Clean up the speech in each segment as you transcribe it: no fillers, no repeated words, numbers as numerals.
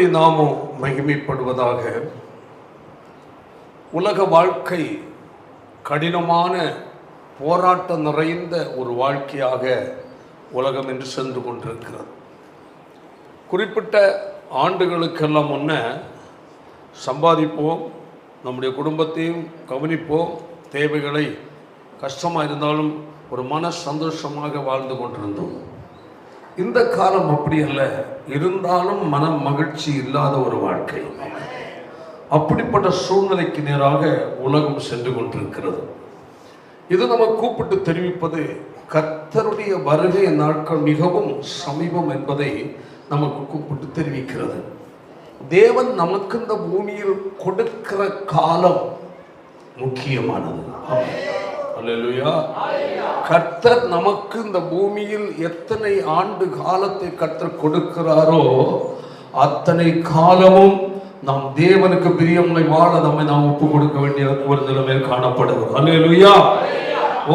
கர்த்தருடைய நாமம் மகிமைப்படுவதாக. உலக வாழ்க்கை கடினமான போராட்டம் நிறைந்த ஒரு வாழ்க்கையாக உலகம் என்று சென்று கொண்டிருக்கிறது. குறிப்பிட்ட ஆண்டுகளுக்கெல்லாம் முன்ன சம்பாதிப்போம், நம்முடைய குடும்பத்தையும் கவனிப்போம், தேவைகளை கஷ்டமாக இருந்தாலும் ஒரு மன சந்தோஷமாக வாழ்ந்து கொண்டிருந்தோம். இந்த காலம் அப்படி அல்ல, இருந்தாலும் மன மகிழ்ச்சி இல்லாத ஒரு வாழ்க்கை. அப்படிப்பட்ட சூழ்நிலைக்கு நேராக உலகம் சென்று கொண்டிருக்கிறது. இது நம்ம கூப்பிட்டு தெரிவிப்பது கர்த்தருடைய வருகை நாட்கள் மிகவும் சமீபம் என்பதை நமக்கு கூப்பிட்டு தெரிவிக்கிறது. தேவன் நமக்கு இந்த பூமியில் கொடுக்கிற காலம் முக்கியமானது. அல்லேலூயா. கர்த்தர் நமக்கு இந்த பூமியில் எத்தனை ஆண்டு காலத்தை கர்த்தர் கொடுக்கிறாரோ அத்தனை காலமும் நாம் தேவனுக்கு பிரியமுள்ள வாழ நாம் ஒப்பு கொடுக்க வேண்டிய ஒரு நிலைமையில் காணப்படுகிறோம். அல்லேலூயா.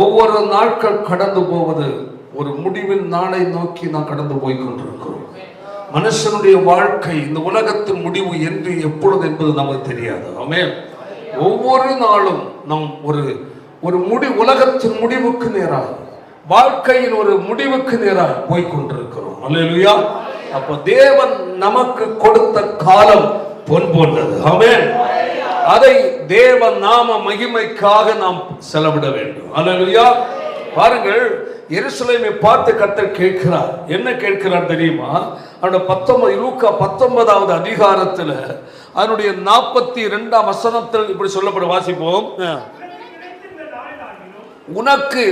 ஒவ்வொரு நாட்கள் கடந்து போவது ஒரு முடிவின் நாளை நோக்கி நாம் கடந்து போய் கொண்டிருக்கிறோம். மனுஷனுடைய வாழ்க்கை இந்த உலகத்தின் முடிவு என்று எப்பொழுது என்பது நமக்கு தெரியாது. ஆமென். ஒவ்வொரு நாளும் நாம் ஒரு உலகத்தின் முடிவுக்கு நேராக, வாழ்க்கையின் ஒரு முடிவுக்கு நேராக போய் கொண்டிருக்கிறோம். அல்லேலூயா. அப்ப தேவன் நமக்கு கொடுத்த காலம் பொன் போன்றது. ஆமென். அதை தேவ நாம மகிமைக்காக நாம் செலவிட வேண்டும். அல்லேலூயா. பாருங்கள், எருசலேமை பார்த்து கர்த்தர் கேட்கிறார். என்ன கேட்கிறார் தெரியுமா? அவருடைய லூக்கா 19வது அதிகாரத்தில் அதனுடைய 42ஆம் வசனத்தில் இப்படி சொல்லப்படும். வாசிப்போம். உனக்கு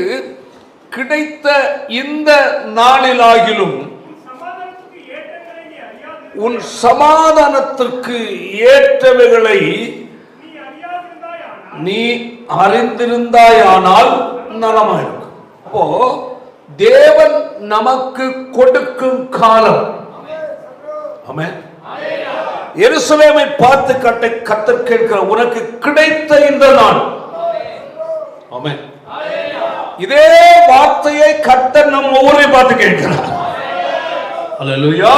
கிடைத்த இந்த நாளிலாகிலும் உன் சமாதானத்திற்கு ஏற்றவைகளை நீ அறிந்திருந்தாயானால் நலமாயிருக்கும். அப்போ தேவன் நமக்கு கொடுக்கும் காலம். ஆமென். எருசலேமை பார்த்து கர்த்தர் கேட்கிறார், உனக்கு கிடைத்த இந்த நாள். ஆமென். இதே வார்த்தையை கர்த்தர் நம்ம ஒவ்வொருவரையும் பார்த்து கேட்கிறார். அல்லேலூயா.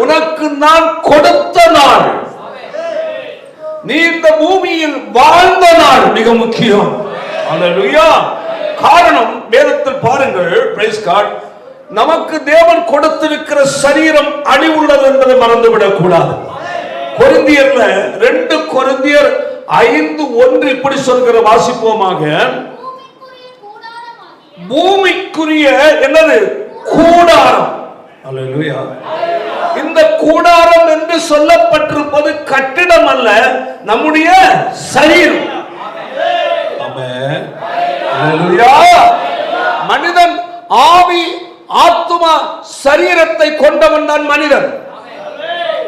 உனக்கு நான் கொடுத்த நாள், நீ இந்த பூமியில் வாழ்ந்த நாள் மிக முக்கியம். அல்லேலூயா. காரணம், வேதத்தில் பாருங்கள், பிரைஸ் காட், நமக்கு தேவன் கொடுத்திருக்கிற சரீரம் அழிவுள்ளது என்பதை மறந்துவிடக் கூடாது. கொரிந்தியர்ல 2 கொரிந்தியர் 5:1 இப்படி சொல்கிற வாசிப்போமாக. பூமிக்குரிய என்னது? கூடாரம். அல்லேலூயா. இந்த கூடாரம் என்று சொல்லப்பட்டிருப்பது கட்டிடம் அல்ல, நம்முடைய சரீரம். ஆமென். அல்லேலூயா. மனிதன் ஆவி, ஆத்துமா, சரீரத்தை கொண்டவன் தான் மனிதன்.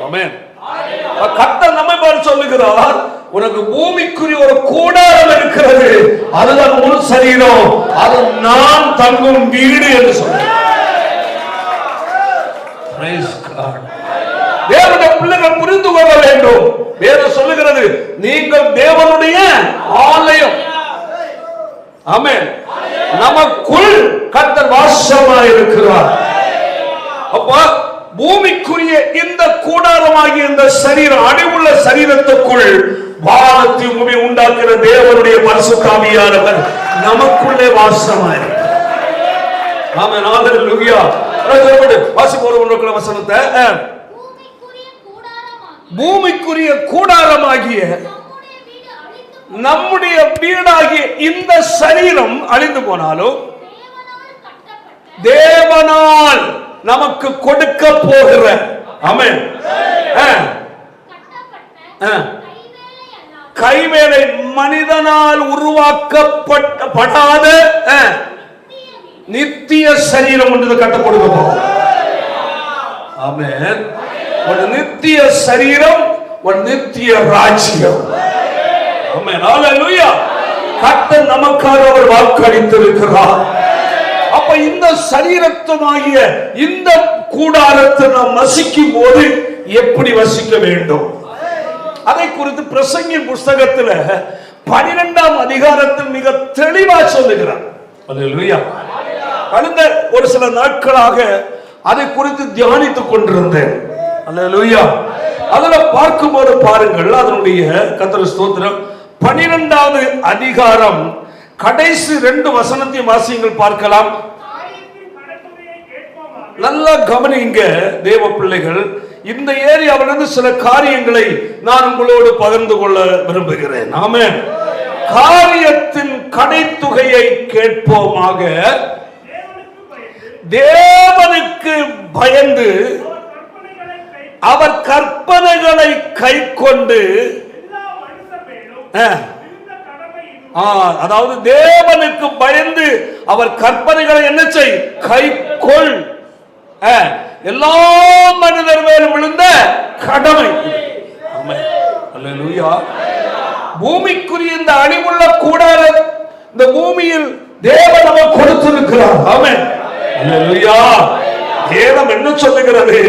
ஆமென். கர்த்தர் நம்மை பார்த்து சொல்லுகிறார், உனக்கு பூமிக்குரிய ஒரு கூடாரம் இருக்கிறது, அதுதான் உன் சரீரம், அது நான் தங்கும் வீடு என்று சொல்றார். தேவனுடைய பிள்ளைகள் புரிந்து கொள்ள வேண்டும். வேதம் சொல்லுகிறது, நீங்கள் தேவனுடைய ஆலயம். ஆமென். நமக்குள் கர்த்தர் வாசமாய் இருக்கிறார். அப்ப பூமிக்குரிய இந்த கூடாரமாகிய இந்த சரீரம், அழிவுள்ள சரீரத்துக்குள் வானத்தை பூமி உண்டாக்குற தேவனுடைய பரிசுத்த ஆவியானவர் நமக்குள்ளே வாசமாய் இருக்கிறார். ஆமென். அல்லேலூயா. வாசிப்போம் வசனத்தை. பூமிக்குரிய கூடாரமாகிய நம்முடைய வீடாகிய இந்த சரீரம் அழிந்து போனாலும் தேவனால் நமக்கு கொடுக்க போகிற, ஆமென், கைவேலை, மனிதனால் உருவாக்கப்படாத நித்திய சரீரம் ஒன்று கட்டப்படுக போகும். ஆமென். ஒரு நித்திய சரீரம், ஒரு நித்திய ராஜ்யம். ஆமென். அல்லேலூயா. கர்த்தர் நமக்காக அவர் வாக்களித்திருக்கிறார். அப்ப இந்த சரீரத்துமாகிய இந்த கூடாரத்தை நாம் வசிக்கும் போது எப்படி வசிக்க வேண்டும், அதை குறித்து பிரசங்கின் புஸ்தகத்தில் 12ஆம் அதிகாரத்தில் மிக தெளிவா சொல்லுகிறார். அல்லேலூயா. கடந்த ஒரு சில நாட்களாக அதை குறித்து தியானித்துக் கொண்டிருந்தேன். அல்லேலூயா. அதுல பார்க்கும்போது பாருங்கள், அதனுடைய கர்த்தர் ஸ்தோத்திரம் 12வது அதிகாரம் கடைசி 2 வசனத்தையும் வாசியுங்கள் பார்க்கலாம். நல்லா கவனிங்க தேவ பிள்ளைகள். இந்த ஏரியாவிலிருந்து சில காரியங்களை நான் உங்களோடு பகிர்ந்து கொள்ள விரும்புகிறேன். ஆமென். காரியத்தின் கடைத்தொகையை கேட்போமாக. தேவனுக்கு பயந்து அவர் கற்பனைகளை கை கொண்டு, அதாவது தேவனுக்கு பயந்து அவர் கற்பனைகளை என்ன செய், கை கொள். எல்லா மனிதர் மேலும் விழுந்த கடமை. அல்லேலூயா. பூமிக்குரிய இந்த அழிவுள்ள கூடாரம் இந்த பூமியில் தேவன் நமக்கு கொடுத்திருக்கிறார். ஆமென். அல்லேலூயா. வேதம் என்ன சொல்லுகிறது?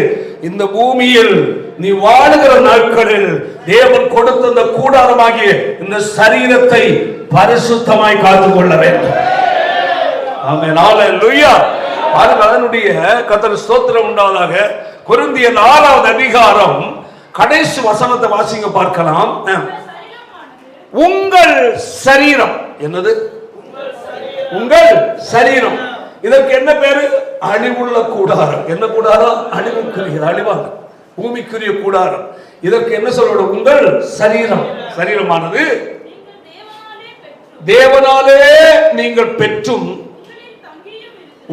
இந்த பூமியில் நீ வாழுகிற நாட்களில் தேவன் கொடுத்த இந்த கூடாரமாகிய இந்த சரீரத்தை பரிசுத்தமாய் காத்துக் கொள்ள வேண்டும். ஆமென். அல்லேலூயா. அதனுடைய கர்த்தர் ஸ்தோத்திரம் உண்டாவதாக. கொரிந்தியர் 6வது அதிகாரம் கடைசி வசனத்தை வாசிங்க பார்க்கலாம். உங்கள் சரீரம் என்னது? உங்கள் சரீரம். இதற்கு என்ன பேரு? அழிவுள்ள கூடாரம். என்ன கூடாரம்? அழிவுக்குரிய, அழிவாக பூமிக்குரிய கூடாரம். இதற்கு என்ன சொல்லணும்? உங்கள் சரீரம். சரீரமானது தேவனாலே நீங்கள் பெற்றும்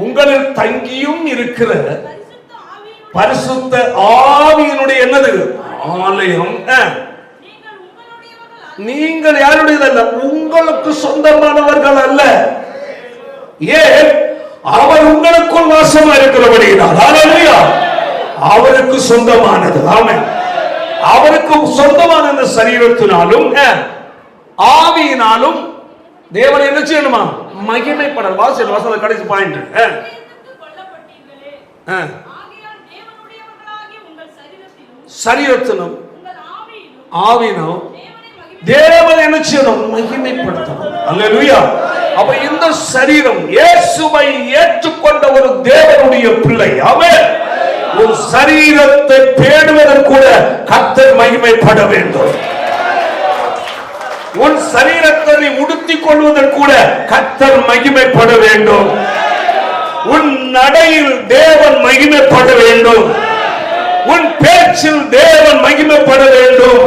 உங்களில் தங்கியும் இருக்கிற பரிசுத்த ஆவியினுடைய என்னது? ஆலயம். நீங்கள் யாருடையதல்ல, உங்களுக்கு சொந்தமானவர்கள் அல்ல. ஏன்? அவர் உங்களுக்குள் வாசமா இருக்கிறபடியால். ஹல்லேலூயா. அவருக்கு சொந்தமானது. ஆமென். அவருக்கு சொந்தமான இந்த சரீரத்தினாலும் ஆவியினாலும் தேவனை என்ன செய்யணுமா? மகிமைப்பட. வாசல் கடைசி பாயிண்ட். சரீரத்திலும் ஆவியினும் தேவனை என்ன செய்யணும்? மகிமைப்படுத்தணும். அல்லேலூயா. அப்ப இந்த சரீரம் இயேசுவை ஏற்றுக்கொண்ட ஒரு தேவனுடைய பிள்ளை. ஆமென். ஒரு சரீரத்தை பேணுவதற்கு கூட கர்த்தர் மகிமைப்பட வேண்டும். உன் சரீரத்தை உடுத்திக் கொள்வதற்கு கூட கர்த்தர் மகிமைப்பட வேண்டும். உன் நடையில் தேவன் மகிமைப்பட வேண்டும். உன் பேச்சில் தேவன் மகிமைப்பட வேண்டும்.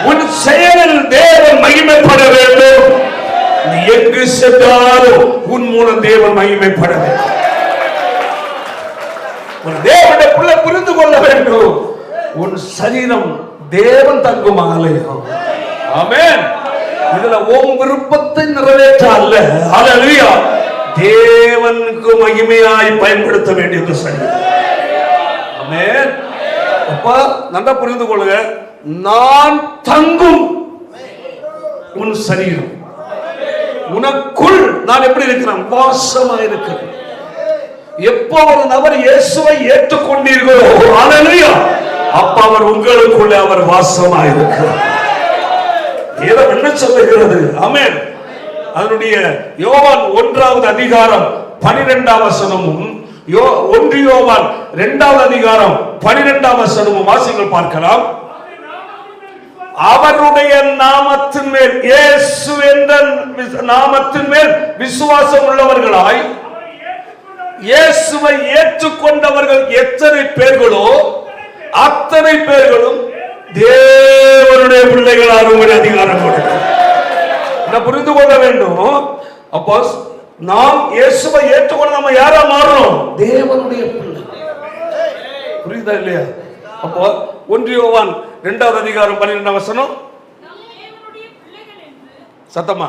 உன் செயலில் தேவன் மகிமைப்பட வேண்டும். நீ எங்கு சென்றாலும் உன் மூலம் தேவன் மகிமைப்பட வேண்டும். தேவனுடைய பிள்ளை புரிந்து கொள்ள வேண்டும். உன் சரீரம் தேவன் தங்கும் ஆலயம். ஆமென். இதுல உன் விருப்பத்தை நிறைவேற்ற அல்ல. ஹல்லேலூயா. தேவனுக்கு மகிமையாய் பயன்படுத்த வேண்டியது சரீரம். ஆமென். அப்ப நல்லா புரிந்து கொள்ளுங்க. நான் தங்கும் உன் சரீரம், உனக்குள் நான் எப்படி இருக்கிறேன்? வாசமா இருக்கிறேன். எப்போ ஒரு நபர் இயேசுவை ஏற்றுக்கொண்டீர்களோ, ஹல்லேலூயா, அப்ப அவர் உங்களுக்குள்ளே அவர் வாசமா இருக்கிறார். வேதம் என்ன சொல்லுகிறது? ஆமென். அதனுடைய யோவான் 1வது அதிகாரம் 12ஆம் வசனமும் 1 யோவான் 2வது அதிகாரம் 12ஆம் வசனமும் வாசிங்கள் பார்க்கலாம். அவருடைய நாமத்தின் மேல், இயேசு என்ற நாமத்தின் மேல் விசுவாசம் உள்ளவர்களாய் இயேசுவை ஏற்றுக்கொண்டவர்கள் எத்தனை பேர்களோ அத்தனை பேர்களும் தேவனுடைய பிள்ளைகள் ஆகும்படி அதிகாரம் கொடுக்கிறார். புரிந்து கொள்ள வேண்டும். அப்போ நாம் இயேசுவை ஏற்றுக்கொண்டு நம்ம யாரா மாறணும்? தேவனுடைய பிள்ளை. புரியுதா இல்லையா? அப்போ 1 யோவான் 2வது அதிகாரம் 12ஆம் வசனம். சத்தமா,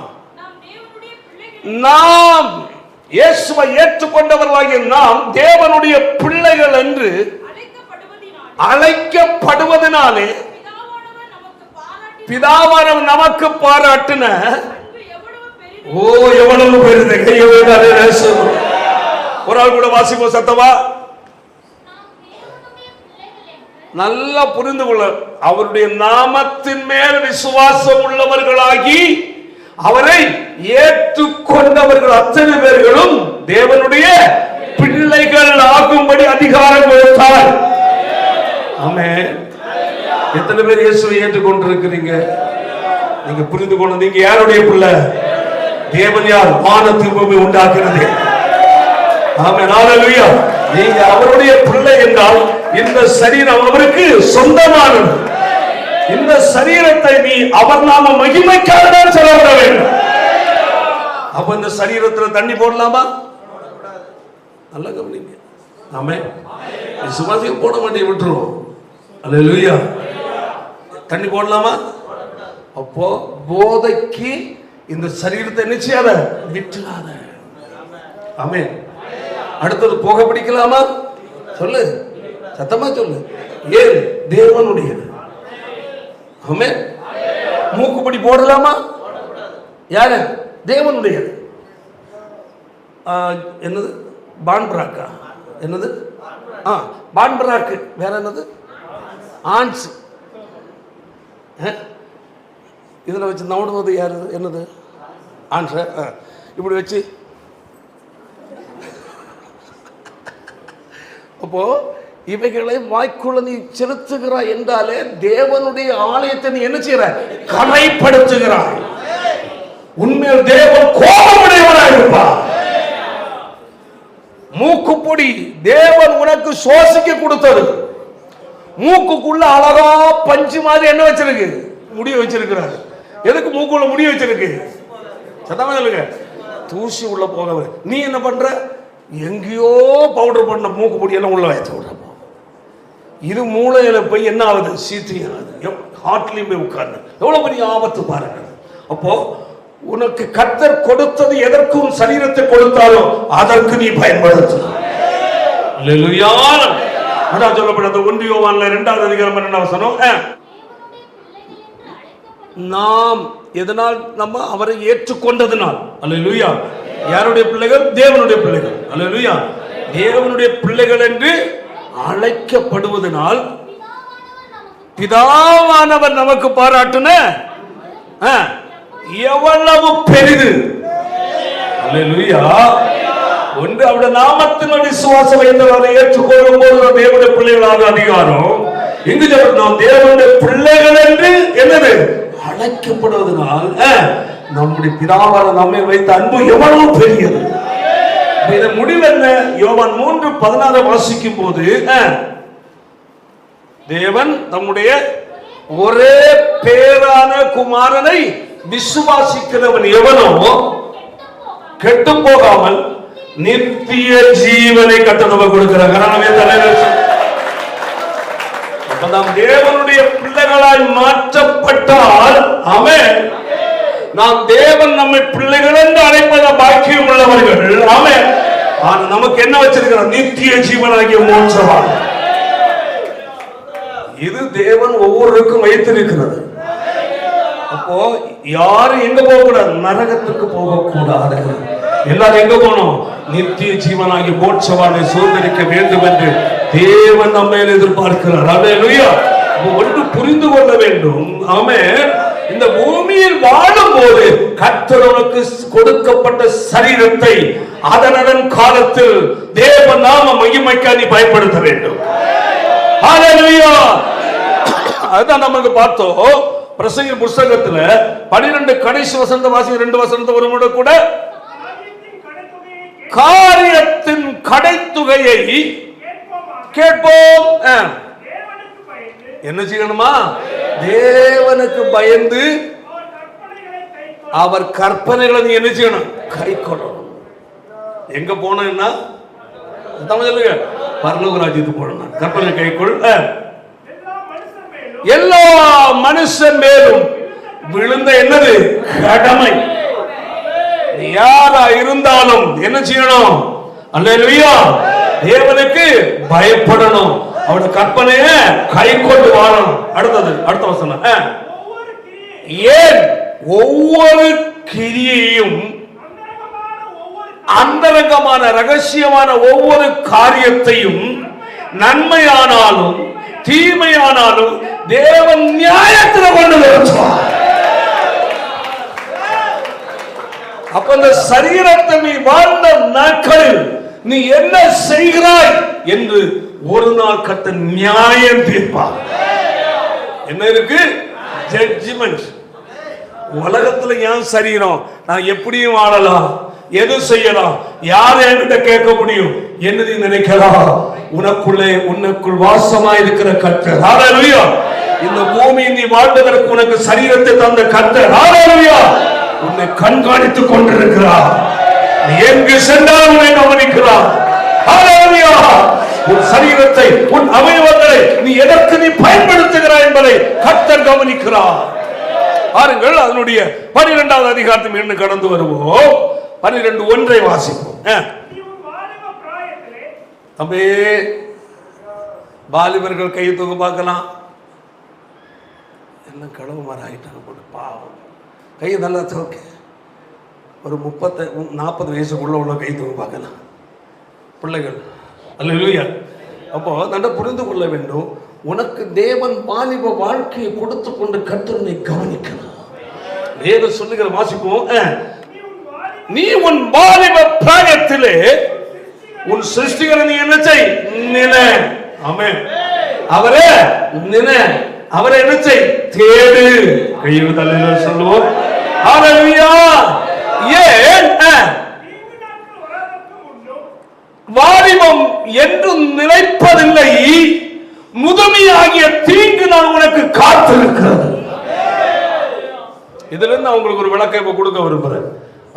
நாம் இயேசுவை ஏற்றுக்கொண்டவர்களாகிய நாம் தேவனுடைய பிள்ளைகள் என்று அழைக்கப்படுவதனாலே பிதாவானவர் நமக்கு பாராட்டின எவ்வளவு பெரிது. ஒரு ஆள் கூட வாசிப்போம் சத்தமா. நல்லா புரிந்து கொள்ள. அவருடைய நாமத்தின் மேல் விசுவாசம் உள்ளவர்களாகி அவரை ஏற்றுக்கொண்டவர்கள் அத்தனை பேர்களும் தேவனுடைய பிள்ளைகள் ஆகும்படி அதிகாரம் கொடுத்தார். ஆமென். எத்தனை பேர் இயேசுவை ஏற்றுக்கொண்டிருக்கிறீங்க? நீங்க புரிந்து கொண்டு, நீங்க யாருடைய பிள்ளை? தேவன் யார்? வானத்து பூமி உண்டாக்குறது. ஆமென், ஹல்லேலூயா. நீங்க அவருடைய பிள்ளை என்றால் இந்த சரீரம் அவருக்கு சொந்தமானது. இந்த சரீரத்தை நீ அவர் நாம மகிமைக்காக தான் செலவிட வேண்டும். அப்ப இந்த சரீரத்தில் தண்ணி போடலாமா? நல்ல கவனிங்க. ஆமென். சுவாசியம் போட மாட்டேன் விட்டுருவோம். ஹல்லேலூயா. தண்ணி போடலாமா? அப்போ போதைக்கு இந்த சரீரத்தை நிச்சயாத விட்டுறாத. ஆமென். அடுத்தது போக பிடிக்கலாமா? சொல்லு, சத்தமா சொல்லு. ஏன்? தேவனுடையது. ஆமென். மூக்குப்படி போடலாமா? யாரு? தேவனுடையது. என்னது? பான்பராக்கா? என்னது? பான்பராக்கு. வேற என்னது? ஆன்ஸ். இதில் வச்சு நவுடுவது யாரு? என்னது? ஆன்ஸ். இப்படி வச்சு அப்போ இவைகளை வாய்க்குள்ள நீ செலுத்துகிறாய் என்றாலே தேவனுடைய ஆலயத்தை நீ என்ன செய்யற? கரைப்படுத்துகிறாய். உண்மையில் தேவன் கோபமுடையவனாக இருப்பார். மூக்குப்பொடி தேவன் உனக்கு சுவாசிக்க கொடுத்தது. மூக்குக்குள்ள அழகா பஞ்சு மாதிரி என்ன வச்சிருக்கு? முடி வச்சிருக்கிறாரு. எதுக்கு மூக்குள்ள முடி வச்சிருக்கு? சத்தமா சொல்லுங்க. தூசி உள்ள போக. நீ என்ன பண்ற? எங்கேயோ பவுடர் பண்ண மூக்கு பொடியெல்லாம் உள்ள வச்சு விடுறப்போ இது மூளையில போய் என்ன ஆகுது? சீத்தியம் ஆகுது. ஹார்ட்லயும் போய் உட்கார்ந்து எவ்வளவு பெரிய ஆபத்து பாருங்க. அப்போ உனக்கு கர்த்தர் கொடுத்தது எதற்கும் சரீரத்தை கொடுத்தாலும் அதற்கு நீ பயன்படுத்து. அல்லேலூயா. அதான் சொல்லப்பட்டது 1 யோவான்ல 2வது அதிகாரம் 2வது வசனம். நாம் எதனால்? நம்ம அவரை ஏற்றுக்கொண்டதனால். அல்லேலூயா. யாருடைய பிள்ளைகள்? தேவனுடைய பிள்ளைகள். அல்லேலூயா. தேவனுடைய பிள்ளைகள் என்று அழைக்கப்படுவதனால் பிதாவானவர் நமக்கு பாராட்டின எவ்வளவு பெரிது. அல்லேலூயா. ஒன்று அவருடைய நாமத்தின் விசுவாசம் வைத்தவரை ஏற்றுக்கொள்ளும் போது தேவனுடைய பிள்ளைகளாக அதிகாரம். இங்கு நாம் தேவனுடைய பிள்ளைகள் என்று என்னது? அழைக்கப்படுவதனால் நம்முடைய பிதாவான நம்மை வைத்த அன்பு எவ்வளவு பெரியது. இதன் முடிவு என்ன? யோவான் 3:16 வாசிக்கும் போது தேவன் தம்முடைய ஒரே பேரான குமாரனை விசுவாசிக்கிறவன் எவனோ கெட்டு போகாமல் நித்திய ஜீவனை கட்டணமாக கொடுக்கிறார். நாம் தேவனுடைய பிள்ளைகளாய் மாற்றப்பட்டால் ஆமென். நாம் தேவன் நம்மை பிள்ளைகள் என்று அழைப்பத பாக்கியம் உள்ளவர்கள். ஆமென். நமக்கு என்ன வச்சிருக்கிறார்? நித்திய ஜீவனாகிய மோட்சம். இது தேவன் ஒவ்வொருவருக்கும் வைத்திருக்கிறது. அப்போ யாரும் எங்க போக கூடாது? நரகத்துக்கு போகக்கூடாது. எல்லாரும் எங்க போனோம்? நித்திய ஜீவனாகிய மோட்சவானை சுதந்திரிக்க வேண்டும் என்று தேவன் நம்மை எதிர்பார்க்கிறார். அல்லேலூயா. ஒன்று புரிந்து கொள்ள வேண்டும். ஆமென். இந்த பூமியில் வாழும் போது கர்த்தருக்கு கொடுக்கப்பட்ட சரீரத்தை அதனதன் காலத்தில் தேவ நாம மகிமைக்காக நீ பயன்படுத்த வேண்டும். ஹல்லேலூயா. அதான் நமக்கு பார்த்தோம் பிரசங்கி புத்தகத்துல 12 கடைசி வசனத்தை வாசி. 2 வசனத்தை ஒரு முறை கூட காரியத்தின் கடைத்துகையை கேட்போம். என்ன செய்யணுமா? தேவனுக்கு பயந்து அவர் கற்பனைகளை நீ என்ன செய்யணும்? கை கொள்ளணும். எங்க போனா சொல்லுங்க? பரலோக ராஜ்யத்துக்கு போகணும். கற்பனை கைக்குள் எல்லா மனுஷன் மேலும் விழுந்த என்னது? கடமை. யாரா இருந்தாலும் என்ன செய்யணும்? அல்லேலூயா. தேவனுக்கு பயப்படணும். அவருடைய கற்பனையை கை கொண்டு வாழணும். அடுத்த வசனம். ஏன் ஒவ்வொரு கிரியையும் அந்தரங்கமான ரகசியமான ஒவ்வொரு காரியத்தையும் நன்மையானாலும் தீமையானாலும் தேவன் நியாயத்தில் கொண்டு வருவார். அப்ப இந்த சரீரத்தை நீ வாழ்ந்த நாட்களில் நீ என்ன செய்கிறாய் என்று ஒரு நாள் கர்த்தர் நியாயம் தீர்ப்பார். என்ன இருக்கு? ஜட்ஜ்மெண்ட். உலகத்துல ஏன் சரீரம் நான் எப்படியும் வாழலாம், எது செய்யலாம், யார் என்கிட்ட கேட்க முடியும் என்று நினைக்கலாம். உனக்குள் வாசமா இருக்கிற கர்த்தர், ஹல்லேலூயா, இந்த பூமி நீ வாழ்வதற்கு உனக்கு சரீரத்தை தந்த கர்த்தர், ஹல்லேலூயா, உன்னை கண்காணித்துக் கொண்டிருக்கிறார். நீ எங்கு சென்றாலும் உன்னை கவனிக்கிறார். ஹல்லேலூயா. உன் சரீரத்தை, உன் அவயவங்களை நீ எதற்கு நீ பயன்படுத்துகிறாய் என்பதை கர்த்தர் கவனிக்கிறார். பாருங்கள், அதனுடைய 12வது அதிகாரத்தை மீண்டும் கடந்து வருவோம். 12:1 வாசிப்போம். தம்பி, வாலிபர்கள் கையை தூக்க பார்க்கலாம். என்ன கடவு மாதிரி ஆகிட்டாங்க போட்டு பாவம். கையை நல்லா தூக்க. ஒரு 30-40 வயசுக்குள்ள உள்ள கை தூக்க பார்க்கலாம் பிள்ளைகள். அல்லேலூயா. அப்போ நல்லா புரிந்து கொள்ள வேண்டும், உனக்கு தேவன் வாலிப வாழ்க்கையை கொடுத்து கொண்டு கர்த்தரை கவனிக்கலாம். வேதம் சொல்லுகிற வாசிப்போம். நீ உன் வாலிப பிராயத்திலே உன் சிருஷ்டிகரை நீ என்ன செய்? நினை. ஆமென். அவரே நினை, அவரை என்ன செய்? தேடு. கையில் தலையில சொல்லுவோம். ஹல்லேலூயா. ஏன் வாலிபம் என்றும் நிலைப்பதில்லை, முதுமையாகிய தீங்கு நான் உனக்கு காத்திருக்கிறது. இதுல இருந்து அவங்களுக்கு ஒரு விளக்கம் இப்ப கொடுக்க விரும்புறேன்.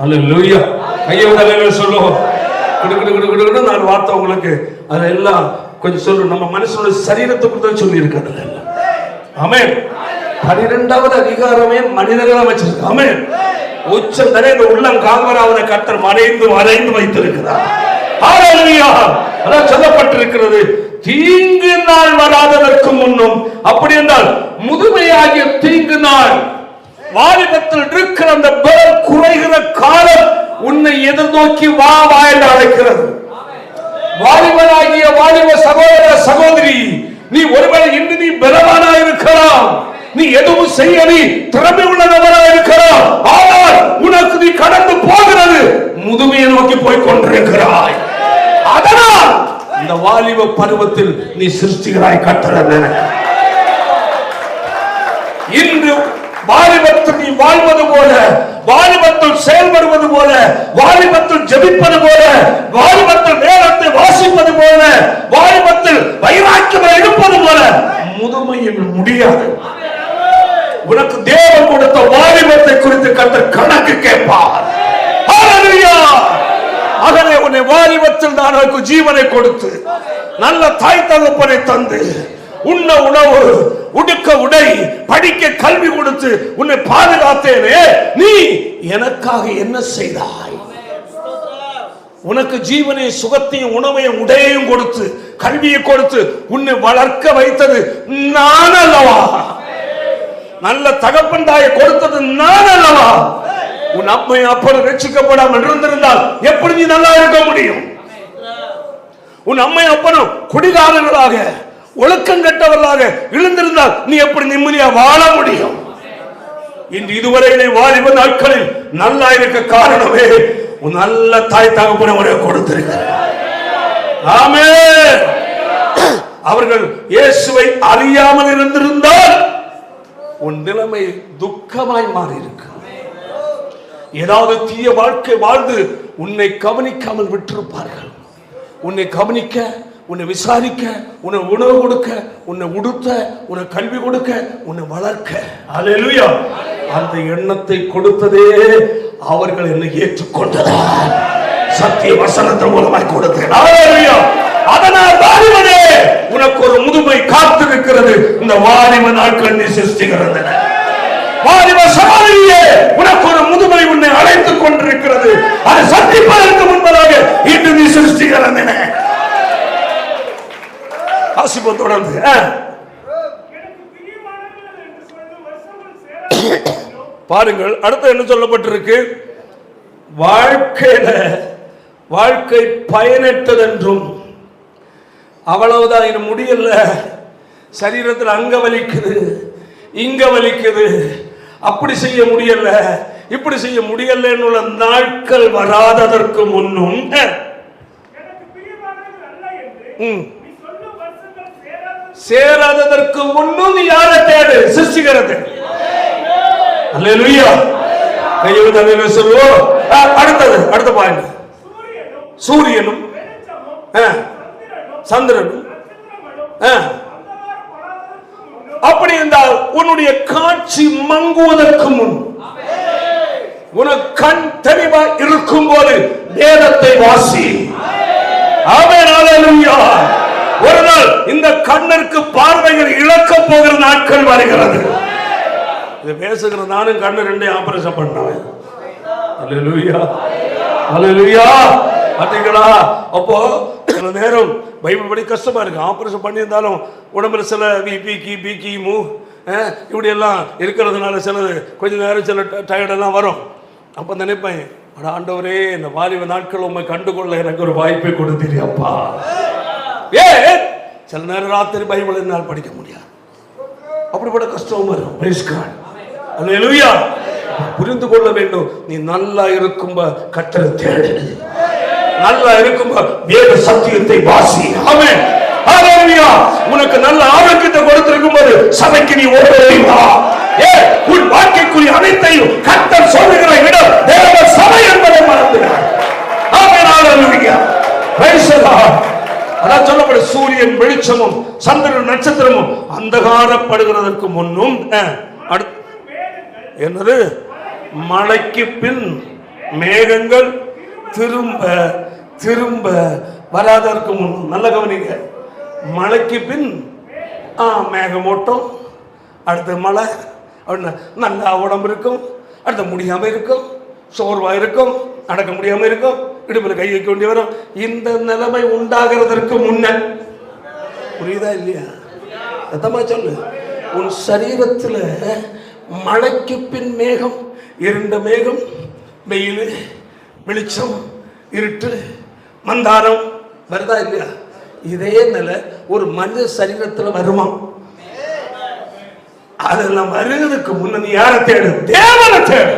அல்லேலூயா. கையை தலையில சொல்லுவோம். நான் வார்த்தை உங்களுக்கு அதெல்லாம் கொஞ்சம் சொல்லு. நம்ம மனுஷனோட சரீரத்தை குறித்து சொல்லி இருக்கிறது. ஆமென். 12வது அதிகாரமே மனிதர்கள் அமைச்சிருக்கு. ஆமென். உச்சம் தரை உள்ளம் கால்வராவத கர்த்தர் மறைந்து வைத்திருக்கிறார். ஹல்லேலூயா. அதான் சொல்லப்பட்டிருக்கிறது, தீங்கு நாள் வராததற்கு முன்னும். அப்படி என்றால் முதுமையாகிய தீங்கு நாள், வாலிபத்தில் இருக்கிற அந்த பலம் குறைகிற காலம் உன்னை எதிர்நோக்கி வா என்று அழைக்கிறது. வாலிபனாகிய வாலிப சகோதர சகோதரி, நீ ஒருவேளை இன்று நீ பலவானா இருக்கலாம், நீ எதுவும் செய்ய நீ திறமை உள்ளவனா இருக்கலாம். ஆனால் உனக்கு நீ கடந்து போகிறது முதுமையை நோக்கி போய் கொண்டிருக்கிறாய். அதனால் இந்த வாலிப பருவத்தில் நீ சிருஷ்டிகராய் கர்த்தரை இன்று வாலிபத்தில் நீ வாழ்வது போல, வாலிபத்தில் செயல்படுவது போல, வாலிபத்தில் ஜெபிப்பது போல, வாலிபத்தில் வேதத்தை வாசிப்பது போல, வாலிபத்தில் வைராக்கியம் எடுப்பது போல முதுமையில் முடியாது. உனக்கு தேவன் கொடுத்த வாலிபத்தை குறித்து கர்த்தர் கணக்கு கேட்பார். ஹல்லேலூயா. மகனே, உன்னை வாலிபத்தில் நான் உனக்கு ஜீவனை கொடுத்து, நல்ல தாய் தகப்பனை தந்து, உண்ண உணவு, உடுக்க உடை, படிக்க கல்வி கொடுத்து உன்னை பாதுகாத்தேனே, நீ எனக்காக என்ன செய்தாய்? உனக்கு ஜீவனை, சுகத்தையும், உணவையும், உடையையும் கொடுத்து, கல்வியை கொடுத்து உன்னை வளர்க்க வைத்தது நான் அல்லவா? நல்ல தகப்பன் தாயை கொடுத்தது நான் அல்லவா? உன் அம்மை அப்படி ரட்சிக்கப்படாமல் இருந்திருந்தால் எப்படி நீ நல்லா இருக்க முடியும்? உன் அம்மை அப்பனும் குடிகாரர்களாக, ஒழுக்கம் கட்டவர்களாக எழுந்திருந்தால் நீ எப்படி நிம்மதியா வாழ முடியும்? இன்று இதுவரை வாலிப நாட்களில் நல்லா இருக்க காரணமே உன் நல்ல தாய் தகப்பனை உனக்கு கொடுத்திருக்கிறார். ஆமென். அவர்கள் இயேசுவை அறியாமல் இருந்திருந்தால் உன் நிலைமை துக்கமாய் மாறி இருக்கு. ஏதாவது தீய வாழ்க்கை வாழ்ந்து உன்னை கவனிக்காமல் விட்டிருப்பார்கள். உன்னை கவனிக்க, உன்னை விசாரிக்க, உன்னை உணவு கொடுக்க, உன்னை உடுத்த, உன்னை கல்வி கொடுக்க, உன்னை வளர்க்க. அல்லேலூயா. அந்த எண்ணத்தை கொடுத்ததே அவர்கள் என்னை ஏற்றுக்கொண்டதால் சத்திய வசனத்தின் மூலமாய் கொடுத்தேன். அல்லேலூயா. அதனால் வாலிபனே, உனக்கு ஒரு முதுமை காத்திருக்கிறது. இந்த வாலிப நாட்கள் நீ சிருஷ்டிக்கிறது. வாலிப சகோதரியே, உனக்கு ஒரு முதுமை உன்னை அழைத்துக் கொண்டிருக்கிறது. அதை சந்திப்பதற்கு முன்பதாக இன்று நீ சிருஷ்டிக்கிறது. ஆசிபம் தொடர்ந்து பாருங்கள். அடுத்து என்ன சொல்லப்பட்டிருக்கு? வாழ்க்கை பயனற்றதென்றும், அவ்வளவுதான், இது முடியல, சரீரத்தில் அங்க வலிக்குது, இங்க வலிக்குது, அப்படி செய்ய முடியல, இப்படி செய்ய முடியல உள்ள நாட்கள் வராததற்கு முன்னும் சேராததற்கு முன்னும் நீ யாரை தேடு? சிருஷ்டிக்கிறது. அல்லேலூயா. கையை சொல்லுவோம். அடுத்த பாயிண்ட். சூரியனும் சந்திரனும் அப்படி இருந்தால் உன்னுடைய காட்சி மங்குவதற்கு முன், உனக்கு கண் தெளிவா இருக்கும் போது வேதத்தை வாசி. ஆமென். அல்லேலூயா. ஒரு நாள் இந்த கண்ணிற்கு பார்வைகள் இழக்க போகிற நாட்கள் வருகிறது. இது பேசுகிற நானும் கண்ணு ரெண்டே ஆபரேஷன் பண்ணேன். அல்லேலூயா. அல்லேலூயா. பாத்தீங்களா? அப்போ சில நேரம் பைபிள் படி கஷ்டமா இருக்கு. ஆபரேஷன் பண்ணியிருந்தாலும் உடம்புல சில பிபி இப்படி எல்லாம் இருக்கிறதுனால சிலது கொஞ்ச நேரம் சில டயர்டெல்லாம் வரும். அப்போ நினைப்பேன், ஆண்டவரே இந்த வாலிப நாட்கள் உண்மை கண்டுகொள்ள எனக்கு ஒரு வாய்ப்பை கொடுத்தீரியப்பா. சில நேரம் ராத்திரி பைபிள் என்னால் படிக்க முடியாது. அப்படிப்பட்ட கஷ்டம் வரும். Praise God. அல்லேலூயா. புரிந்து கொள்ள வேண்டும். நீ நல்லா இருக்கும் கர்த்தரை தேடு. நல்லா இருக்கும் வேத சத்தியத்தை வாசி. ஆமென். ஹalleluya. உனக்கு நல்ல ஆரோக்கியத்தை கொடுத்திருக்கும் போது சபைக்கு நீ ஓடி வா. உன் வாழ்க்கைக்குரிய அனைத்தையும் கர்த்தர் சொல்லுகிற இடம் தேவ சபை என்பதை மறந்துடாதே. ஆமென். ஹalleluya. Praise the Lord. அதான் சொல்லப்படு, சூரியன் வெளிச்சமும் சந்திரன் நட்சத்திரமும் அந்தகாரப்படுகிறதற்கு முன்னும் என்னது மழைக்கு பின் மேகங்கள் திரும்ப திரும்ப வராதற்கு முன். நல்ல கவனிங்க. மழைக்கு பின் மேகமூட்டம், அடுத்த மழை, நல்லா உடம்பு இருக்கும், அடுத்த முடியாம இருக்கும், சோர்வா இருக்கும், நடக்க முடியாம இருக்கும், இடுப்புல கை வைக்க வேண்டி வரும். இந்த நிலைமை உண்டாகிறதற்கு முன்ன, புரியுதா இல்லையா? சத்தமா சொல்லு. உன் சரீரத்தில் மழைக்கு பின் மேகம், இருண்ட மேகம், வெயில், வெளிச்சம், இருட்டு, மந்தாரம் வருதா இல்லையா? இதே நிலை ஒரு மனித சரீரத்தில் வருமா? அதெல்லாம் வருவதற்கு முன்ன நீ யாரை தேடு? தேவனை தேடு.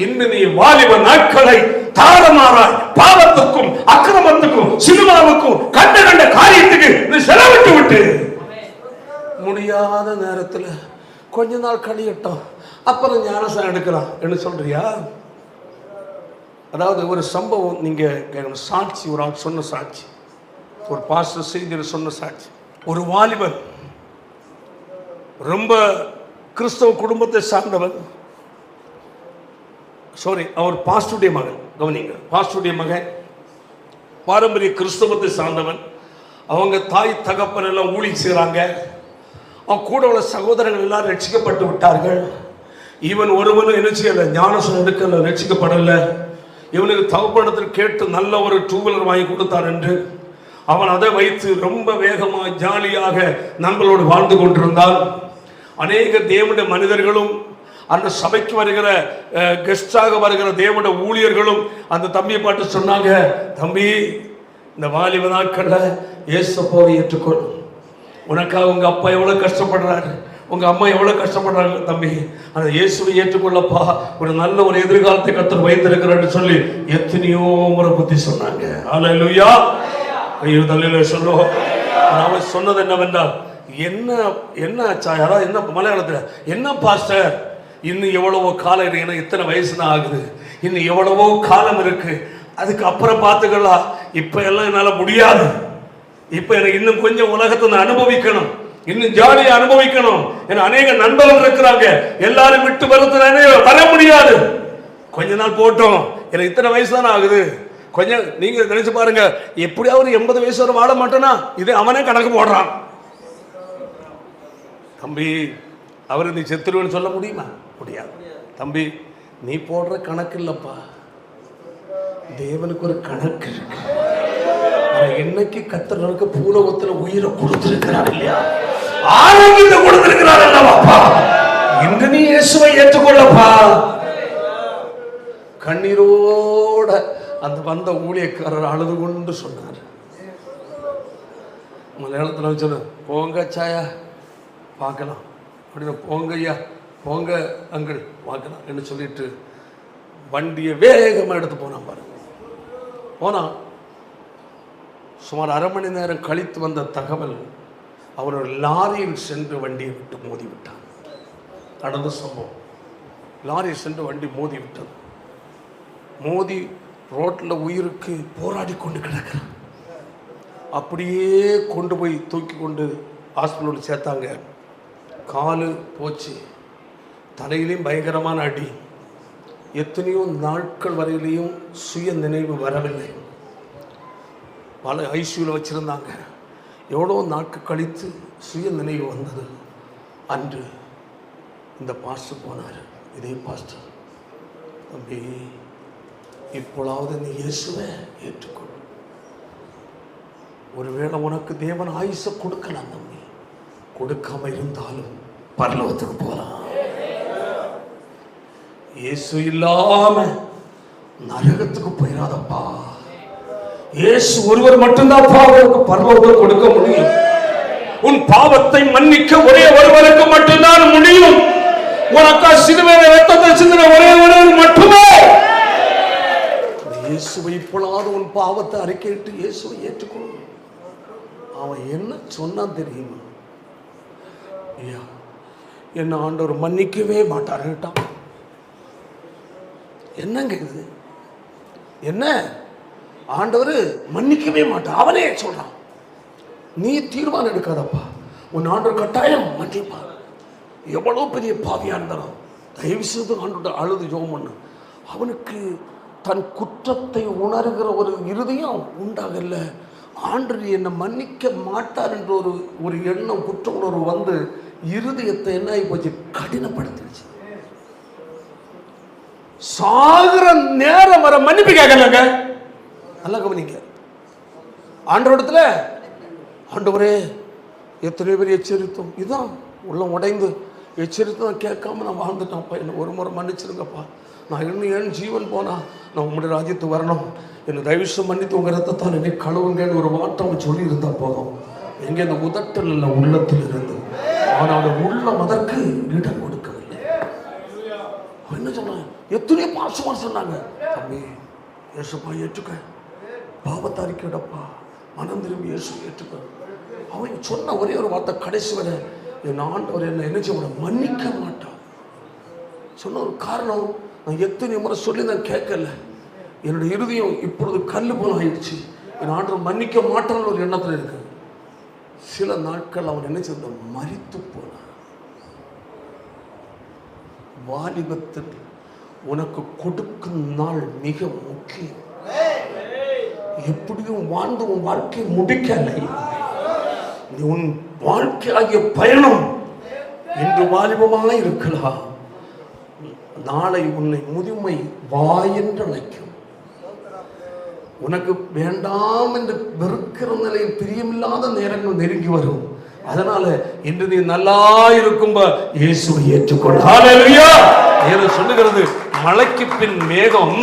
இன்னும் நீ வாலிப நாட்களை தாரமாறாய் பாவத்துக்கும் அக்கிரமத்துக்கும் சினிமாவுக்கும் கண்ட கண்ட காரியத்துக்கு நீ செலவிட்டு விட்டு முடியாத நேரத்தில் கொஞ்ச நாள் கழியட்டும், அப்புறம் ஞானசாரம் எடுக்கலாம் என்று சொல்றியா? அதாவது ஒரு சம்பவம் நீங்க சாட்சி, ஒரு ஆள் சொன்ன சாட்சி, ஒரு பாஸ்டர் செய்தியில் சொன்ன சாட்சி. ஒரு வாலிபன் ரொம்ப கிறிஸ்தவ குடும்பத்தை சார்ந்தவன். அவர் பாஸ்டருடைய மகன். கவனிங்க, பாஸ்டருடைய மகன் பாரம்பரிய கிறிஸ்தவத்தை சார்ந்தவன். அவங்க தாய் தகப்பன் எல்லாம் ஊழி செய்கிறாங்க. அவன் கூட உள்ள சகோதரர்கள் எல்லாம் ரட்சிக்கப்பட்டு விட்டார்கள். இவன் ஒருவனும் என்ன செய்யல, ஞானசம் எடுக்கல, ரட்சிக்கப்படல. இவனுக்கு தகப்பனிடத்தில் கேட்டு நல்ல ஒரு 2 வீலர் வாங்கி கொடுத்தார் என்று அவன் அதை வைத்து ரொம்ப வேகமாக ஜாலியாக நண்பர்களோடு வாழ்ந்து கொண்டிருந்தான். அநேக தேவனுடைய மனிதர்களும் அந்த சபைக்கு வருகிற கெஸ்டாக வருகிற தேவனுடைய ஊழியர்களும் அந்த தம்பியை பாட்டு சொன்னாங்க, தம்பி இந்த வாலிப நாட்கள்ல இயேசுவை ஏற்றுக்கொள். உனக்காக உங்க அப்பா எவ்வளவு கஷ்டப்படுறாரு, உங்க அம்மா எவ்வளவு கஷ்டப்படுறாங்க தம்பி, அந்த இயேசுவை ஏற்றுக்கொள்ளப்பா, ஒரு நல்ல ஒரு எதிர்காலத்தை கர்த்தர் வைத்திருக்கிறான்னு சொல்லி எத்தனையோ முறை புத்தி சொன்னாங்க. அல்லேலூயா. சொல்லுவோம். அவன் சொன்னது என்னவென்றால், என்ன என்ன யாராவது என்ன மலையாளத்தில் என்ன பாஸ்டர், இன்னும் எவ்வளவோ காலம் இருக்கு, எனக்கு இத்தனை வயசு தான் ஆகுது, இன்னும் எவ்வளவோ காலம் இருக்கு, அதுக்கு அப்புறம் பார்த்துக்கலாம், இப்ப எல்லாம் என்னால முடியாது, இப்ப எனக்கு இன்னும் கொஞ்சம் உலகத்தை நான் அனுபவிக்கணும், இன்னும் ஜாலியா அனுபவிக்கணும், என அநேக நண்பர்கள் இருக்கிறாங்க, எல்லாரும் விட்டு வர முடியாது, கொஞ்ச நாள் போட்டோம், எனக்கு இத்தனை வயசு தானே ஆகுது, கொஞ்சம் நீங்க நினைச்சு பாருங்க, எப்படியாவது 80 வயசு வரை வாழ மாட்டேனா, இது அவனே கணக்கு போடுறான். தம்பி அவரு நீ செத்துருவேன்னு சொல்ல முடியுமா? முடியாது. தம்பி நீ போடுற கணக்கு இல்லப்பா, தேவனுக்கு ஒரு கணக்கு இருக்கு. என்னைக்கு கர்த்தருக்கு பூலோகத்தில் உயிரை கொடுத்திருக்கிறார் இல்லையா, ஆரோக்கியத்தை கொடுத்திருக்கிறார் அல்லவாப்பா, இன்று நீ இயேசுவை ஏற்றுக்கொள்ளப்பா. கண்ணீரோட அந்த வந்த ஊழியக்காரர் அழுது கொண்டு சொன்னார். மலையாளத்தில் சொல்லு, போங்க சாயா பார்க்கலாம் அப்படின்னு, போங்க ஐயா போங்க அங்கிள் பார்க்கலாம் என்று சொல்லிட்டு வண்டியை வேகமாக எடுத்து போனான் பாருங்க. போனான். சுமார் 1/2 மணி நேரம் கழித்து வந்த தகவல், அவன் ஒரு லாரியில் சென்று வண்டியை விட்டு மோதி விட்டான். நடந்த சம்பவம். லாரியில் சென்று வண்டி மோதி விட்டது. மோதி ரோட்டில் உயிருக்கு போராடி கொண்டு கிடக்கிறான். அப்படியே கொண்டு போய் தூக்கி கொண்டு ஹாஸ்பிட்டலில் சேர்த்தாங்க. காலு போச்சு, தலையிலையும் பயங்கரமான அடி. எத்தனையோ நாட்கள் வரையிலையும் சுய நினைவு வரவில்லை. பல ஐசியூவில் வச்சுருந்தாங்க. எவ்வளோ நாட்கள் கழித்து சுய நினைவு வந்தது. அன்று இந்த பாஸ்டர் போனார். இதே பாஸ்டர், தம்பி இப்பொழுது நீ இயேசுவை ஏற்றுக்கொள். ஒருவேளை உனக்கு தேவன் ஆயுசை கொடுக்கலாம் தம்பி, கொடுக்காம இருந்தாலும் பரலோகத்துக்கு போகலாம். இயேசு இல்லாம நரகத்துக்கு போயிடாதப்பா. இயேசு ஒருவர் மட்டும்தான் பாவத்துக்கு பரலோகம் கொடுக்க முடியும். உன் பாவத்தை மன்னிக்க ஒரே ஒருவருக்கு மட்டும்தான் முடியும். உனக்கா சிலுவையில ரத்தத்தை சிந்தின ஒரே ஒருவர் மட்டுமே. இயேசுவை இப்பொழுது உன் பாவத்தை அறிக்கையிட்டு இயேசுவை ஏற்றுக்கொள். அவன் என்ன சொன்னான் தெரியுமா? ஐயா, என்ன ஆண்டவர் மன்னிக்கவே மாட்டாருட்டான். என்னங்க இது? என்ன ஆண்டவர் மன்னிக்கவே மாட்டார்? அவனே சொல்றான். நீ தீர்மானம் எடுக்காதப்பா, உன் ஆண்டவர் கட்டாயம் மன்னிப்பார். எவ்வளோ பெரிய பாவியா இருந்தாலும் தயவு செய்து ஆண்டோட அழுது ஜெபம் பண்ணு. அவனுக்கு தன் குற்றத்தை உணர்கிற ஒரு இருதயம் உண்டாகல. ஆண்டவர் என்னை மன்னிக்க மாட்டார் என்ற ஒரு எண்ணம், குற்ற உணர்வு வந்து இருதயத்தை என்ன ஆகி போச்சு, கடினப்படுத்திடுச்சு. சாகிற நேரம் வர மன்னிப்பு கேட்கலங்க. நல்லா கவனிங்க. ஆண்டவரிடத்துல, ஆண்டவரே எத்தனை பேர் எச்சரித்தோம், இதுதான் உள்ளம் உடைந்து எச்சரித்தும் கேட்காம நான் வாழ்ந்துட்டேன்ப்பா, என்னை ஒரு முறை மன்னிச்சிருங்கப்பா. நான் இன்னும் ஏன் ஜீவன் போனா நான் உங்களுடைய ராஜ்யத்துக்கு வரணும், என்னை தயவுசம் மன்னித்து உங்கள் ரத்தத்தால் என்னை கழுவுங்கன்னு ஒரு வார்த்தை சொல்லி இருந்தா போதும். எங்கே அந்த உதட்டல் இல்லை, உள்ளத்தில் இருந்து. ஆனால் உள்ளம் அதற்கு இடம் கொடுக்கவில்லை. என்ன சொன்னாங்க? எத்தனையோ பாசமா சொன்னாங்க, தம்பி இயேசுப்பா ஏற்றுக்க, பாவத்தை அறிக்கையிடப்பா, மனம் திரும்பி இயேசு ஏற்றுக்க. அவன் சொன்ன ஒரே ஒரு வார்த்தை, கடைசி வரை என் ஆண்டவர் என்ன செய்ய மன்னிக்க மாட்டான். சொன்ன ஒரு காரணம், நான் எத்தனை முறை சொல்லி நான் கேட்கல. என்னுடைய இருதயம் இப்பொழுது கல்லு போல ஆயிடுச்சு. என் ஆண்டவர் மன்னிக்க மாட்டான்னு ஒரு எண்ணத்தில் இருக்கு. சில நாட்கள் அவன் என்ன செய்த, மரித்து போனான். வாலிபத்தில் உனக்கு கொடுக்கும் நாள் மிக முக்கியம். எப்படியும் வாழ்ந்து உன் வாழ்க்கையை முடிக்கலை. உன் வாழ்க்கை ஆகிய பயணம் இன்று வாலிபமாக இருக்கலாம், நாளை உன்னை முதுமை வா என்று அழைக்கும். உனக்கு வேண்டாம் என்று வெறுக்கிற நிலையில் பிரியமில்லாத நேரங்கள் நெருங்கி வரும். அதனால இன்று நீ நல்லா இருக்கும் இயேசுவை ஏற்றுக்கொள். ஹல்லேலூயா. ஏதோ சொல்லுகிறது, மழைக்கு பின் மேகம்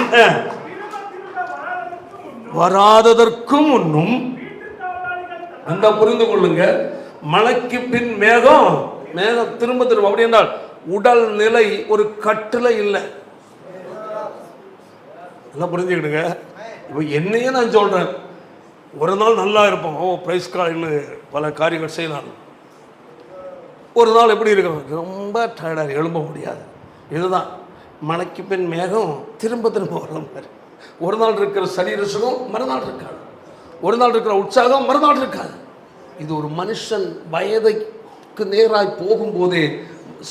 வராததற்கும் முன்னும். அந்த புரிந்து கொள்ளுங்க, மழைக்கு பின் மேகம் திரும்ப திரும்ப. அப்படி என்றால் உடல் நிலை ஒரு கட்டளை இல்லை. எல்லாம் புரிஞ்சுக்கிடுங்க. இப்போ என்னையே நான் சொல்றேன், ஒரு நாள் நல்லா இருப்போம், பிரைஸ் கார்டு பல காரியங்கள் செய்யலாம். ஒரு நாள் எப்படி இருக்கும், ரொம்ப டயர்டாக எழும்ப முடியாது. இதுதான் மழைக்கு பின் மேகம் திரும்ப திரும்ப வர மாதிரி. ஒரு நாள் இருக்கிற சரீர சுகம் மறுநாள் இருக்காது, ஒரு நாள் இருக்கிற உற்சாகம் மறுநாள் இருக்காது. இது ஒரு மனுஷன் வயதுக்கு நேராய் போகும்போதே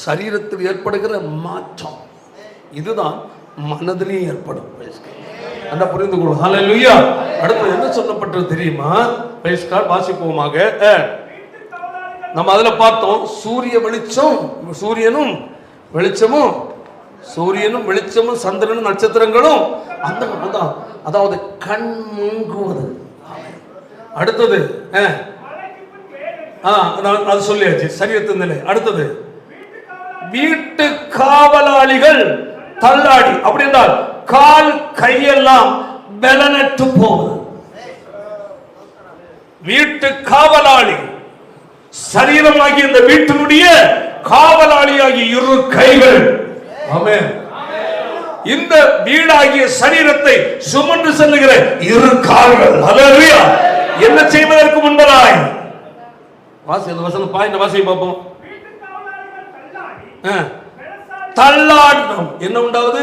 சரீரத்தில் ஏற்படுகிற மாற்றம். இதுதான் மனதிலே ஏற்படும். அந்த புரிந்து கொள்ளும். ஹல்லேலூயா. அடுத்து என்ன சொல்லப்பட்டது தெரியுமா? பிரைஸ் கார்டு வாசிப்போமாக. நம்ம அதுல பார்த்தோம், சூரிய வெளிச்சம், சூரியனும் வெளிச்சமும், சூரியனும் வெளிச்சமும் சந்திரனும் நட்சத்திரங்களும் அந்த அதாவது கண் முங்குவது. அடுத்தது அது சொல்லியாச்சு, சரீரத்தின் நிலை. அடுத்தது வீட்டு காவலாளிகள் தள்ளாடி, அப்படி என்றால் கால் கையெல்லாம் பலனற்று போவது. வீட்டு காவலாளி சரீரமாகிய இந்த வீட்டினுடைய காவலாளியாகிய இரு கைகள். ஆமென். இந்த வீடாகிய சரீரத்தை சுமந்து செல்லுகிற இரு கால்கள். ஹல்லேலூயா. என்ன செய்வதற்கு முன்பதாய் வாசி அந்த வசனம் பாயிண்ட் வாசி பார்ப்போம். தள்ளாட்டம் என்ன உண்டாவது?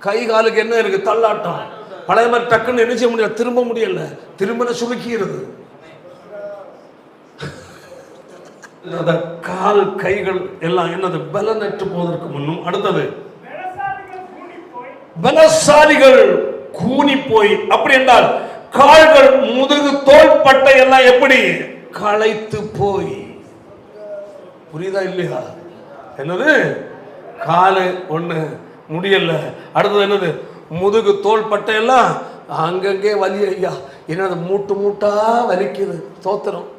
கை காலுக்கு என்ன இருக்கு? தள்ளாட்டம். பழைய மாதிரி டக்குன்னு என்ன செய்ய முடியல, திரும்ப முடியல, திரும்ப சுருக்கிறது. கால் கைகள் எல்லாம் என்னது? பலனற்று போவதற்கு முன்னும். அடுத்தது பலசாலிகள் கூனி போய். அப்படி என்றால் கால்கள் முதுகு தோள்பட்டை எல்லாம் எப்படி களைத்து போய். புரியுதா இல்லையா? என்னது? காலு ஒண்ணு முடியல. அடுத்தது என்னது? முதுகு தோள்பட்டை எல்லாம் அங்கங்கே வலி. ஐயா என்னது? மூட்டு மூட்டா வலிக்குது. தோத்திரம்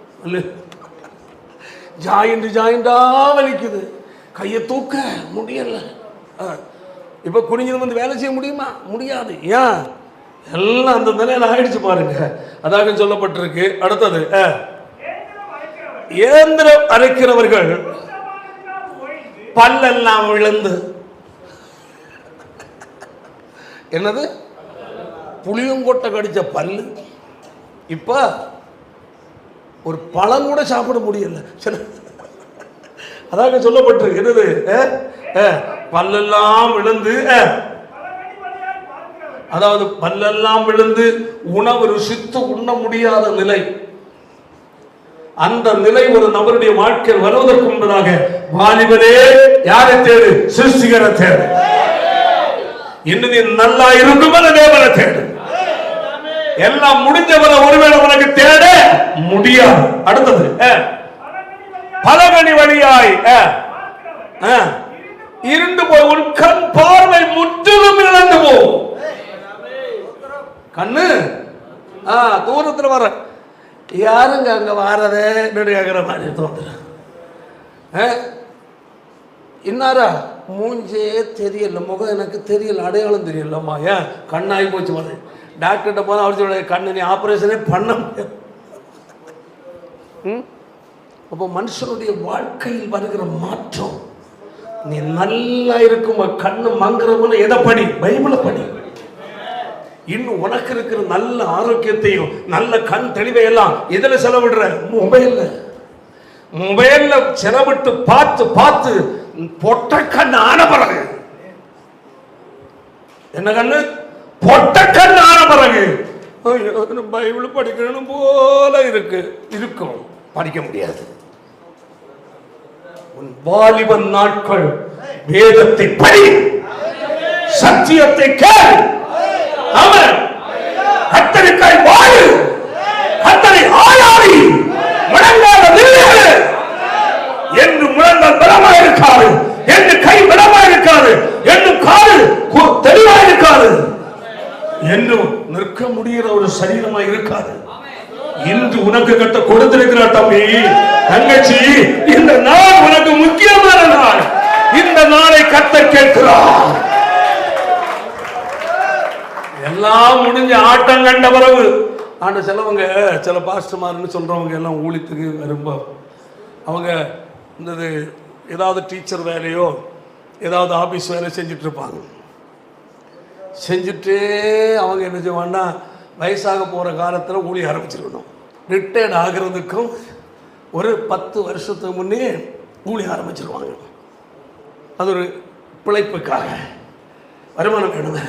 ஜாயிண்டா வலிக்குது. கையை தூக்க முடியல. இப்ப குனிஞ்சது வந்து வேலை செய்ய முடியுமா? முடியாது. ஏன்? எல்லாம் அந்த நிலையில ஆயிடுச்சு பாருங்க. அதாக சொல்லப்பட்டிருக்கு. அடுத்தது இயந்திரம் அரைக்கிறவர்கள் பல்லெல்லாம் விழுந்து. என்னது? புளியங்கொட்டை கடிச்ச பல்லு. இப்ப ஒரு பழம் கூட சாப்பிட முடியல. அதாக சொல்லப்பட்டிருக்கு. என்னது? பல்லெல்லாம் விழுந்து, அதாவது பல்லெல்லாம் விழுந்து உணவு ருசித்து உண்ண முடியாத நிலை. அந்த நிலை ஒரு நபருடைய வாழ்க்கையில் வருவதற்கு முன்பதாக வாலிபனே யாரை தேடு? சிருஷ்டிகரை தேடு. இன்னும் நீ நல்லா இருக்கும் தேவனை தேடு. எல்லாம் முடிஞ்சவரை ஒருவேளை உனக்கு தேட முடியாது. அடுத்தது பலகனி வழியாய் இருண்டு போய் உன் கண் பார்வை முற்றிலும் இழந்து போ. கண்ணு தூரத்துல வர யாருங்க அங்க வாரதே கேட்கிற மாதிரி தோன்ற. இன்னாரா மூஞ்சே தெரியல, முகம் எனக்கு தெரியல, அடையாளம் தெரியலம்மா. ஏன்? கண்ணாகி போச்சு. வந்து டாக்டர்கிட்ட போனா அவர் சொல்ல கண்ணு நீ ஆபரேஷனே பண்ண முடியாது. அப்போ மனுஷனுடைய வாழ்க்கையில் வருகிற மாற்றம். நீ நல்லா இருக்கும் கண்ணு மங்குறவன எதை படி? பைபிளை படி. இன்னும் உனக்கு இருக்கிற நல்ல ஆரோக்கியத்தையும் நல்ல கண் தெளிவை எல்லாம் எதுல செலவிடுற? மொபைல்ல செலவிட்டு பார்த்து பார்த்து பொட்ட கண் ஆன பிறகு என்ன கண்ணு? பொட்ட கண் ஆன பிறகு பைபிள் படிக்கணும் போல இருக்கும், படிக்க முடியாது. உன் வாலிபன் நாட்கள் வேதத்தை படி, சத்தியத்தை கேள், அவன் கத்தரிக்காய் வாழு, கத்தரை ஆளாடி முழங்கால நில்லு. என்று முழங்கால் பலமாக இருக்காது, என்று கை பலமாக இருக்காது, என்று காது தெளிவாக இருக்காது, என்று நிற்க முடிகிற ஒரு சரீரமாக இருக்காது. இன்று உனக்கு கட்ட கொடுத்திருக்கிற தம்பி தங்கச்சி, இந்த நாள் உனக்கு முக்கியமான நாள். இந்த நாளை கர்த்தர் கேட்கிறார். எல்லாம் முடிஞ்ச ஆட்டம் கண்ட பிறகு ஆண்ட சிலவங்க, சில பாஸ்டர்மார்னு சொல்றவங்க எல்லாம் ஊழியத்துக்கு வரும்போது அவங்க இந்த ஏதாவது டீச்சர் வேலையோ ஏதாவது ஆபீஸ் வேலையோ செஞ்சுட்டு இருப்பாங்க. செஞ்சுட்டே அவங்க என்ன செய்வாங்கன்னா வயசாக போகிற காலத்தில் ஊழிய ஆரம்பிச்சிருக்கணும். ரிட்டையர்ட் ஆகிறதுக்கும் ஒரு 10 வருஷத்துக்கு முன்னே ஊழிய ஆரம்பிச்சிருவாங்க. அது ஒரு பிழைப்புக்காக, வருமானம் வேணுங்க.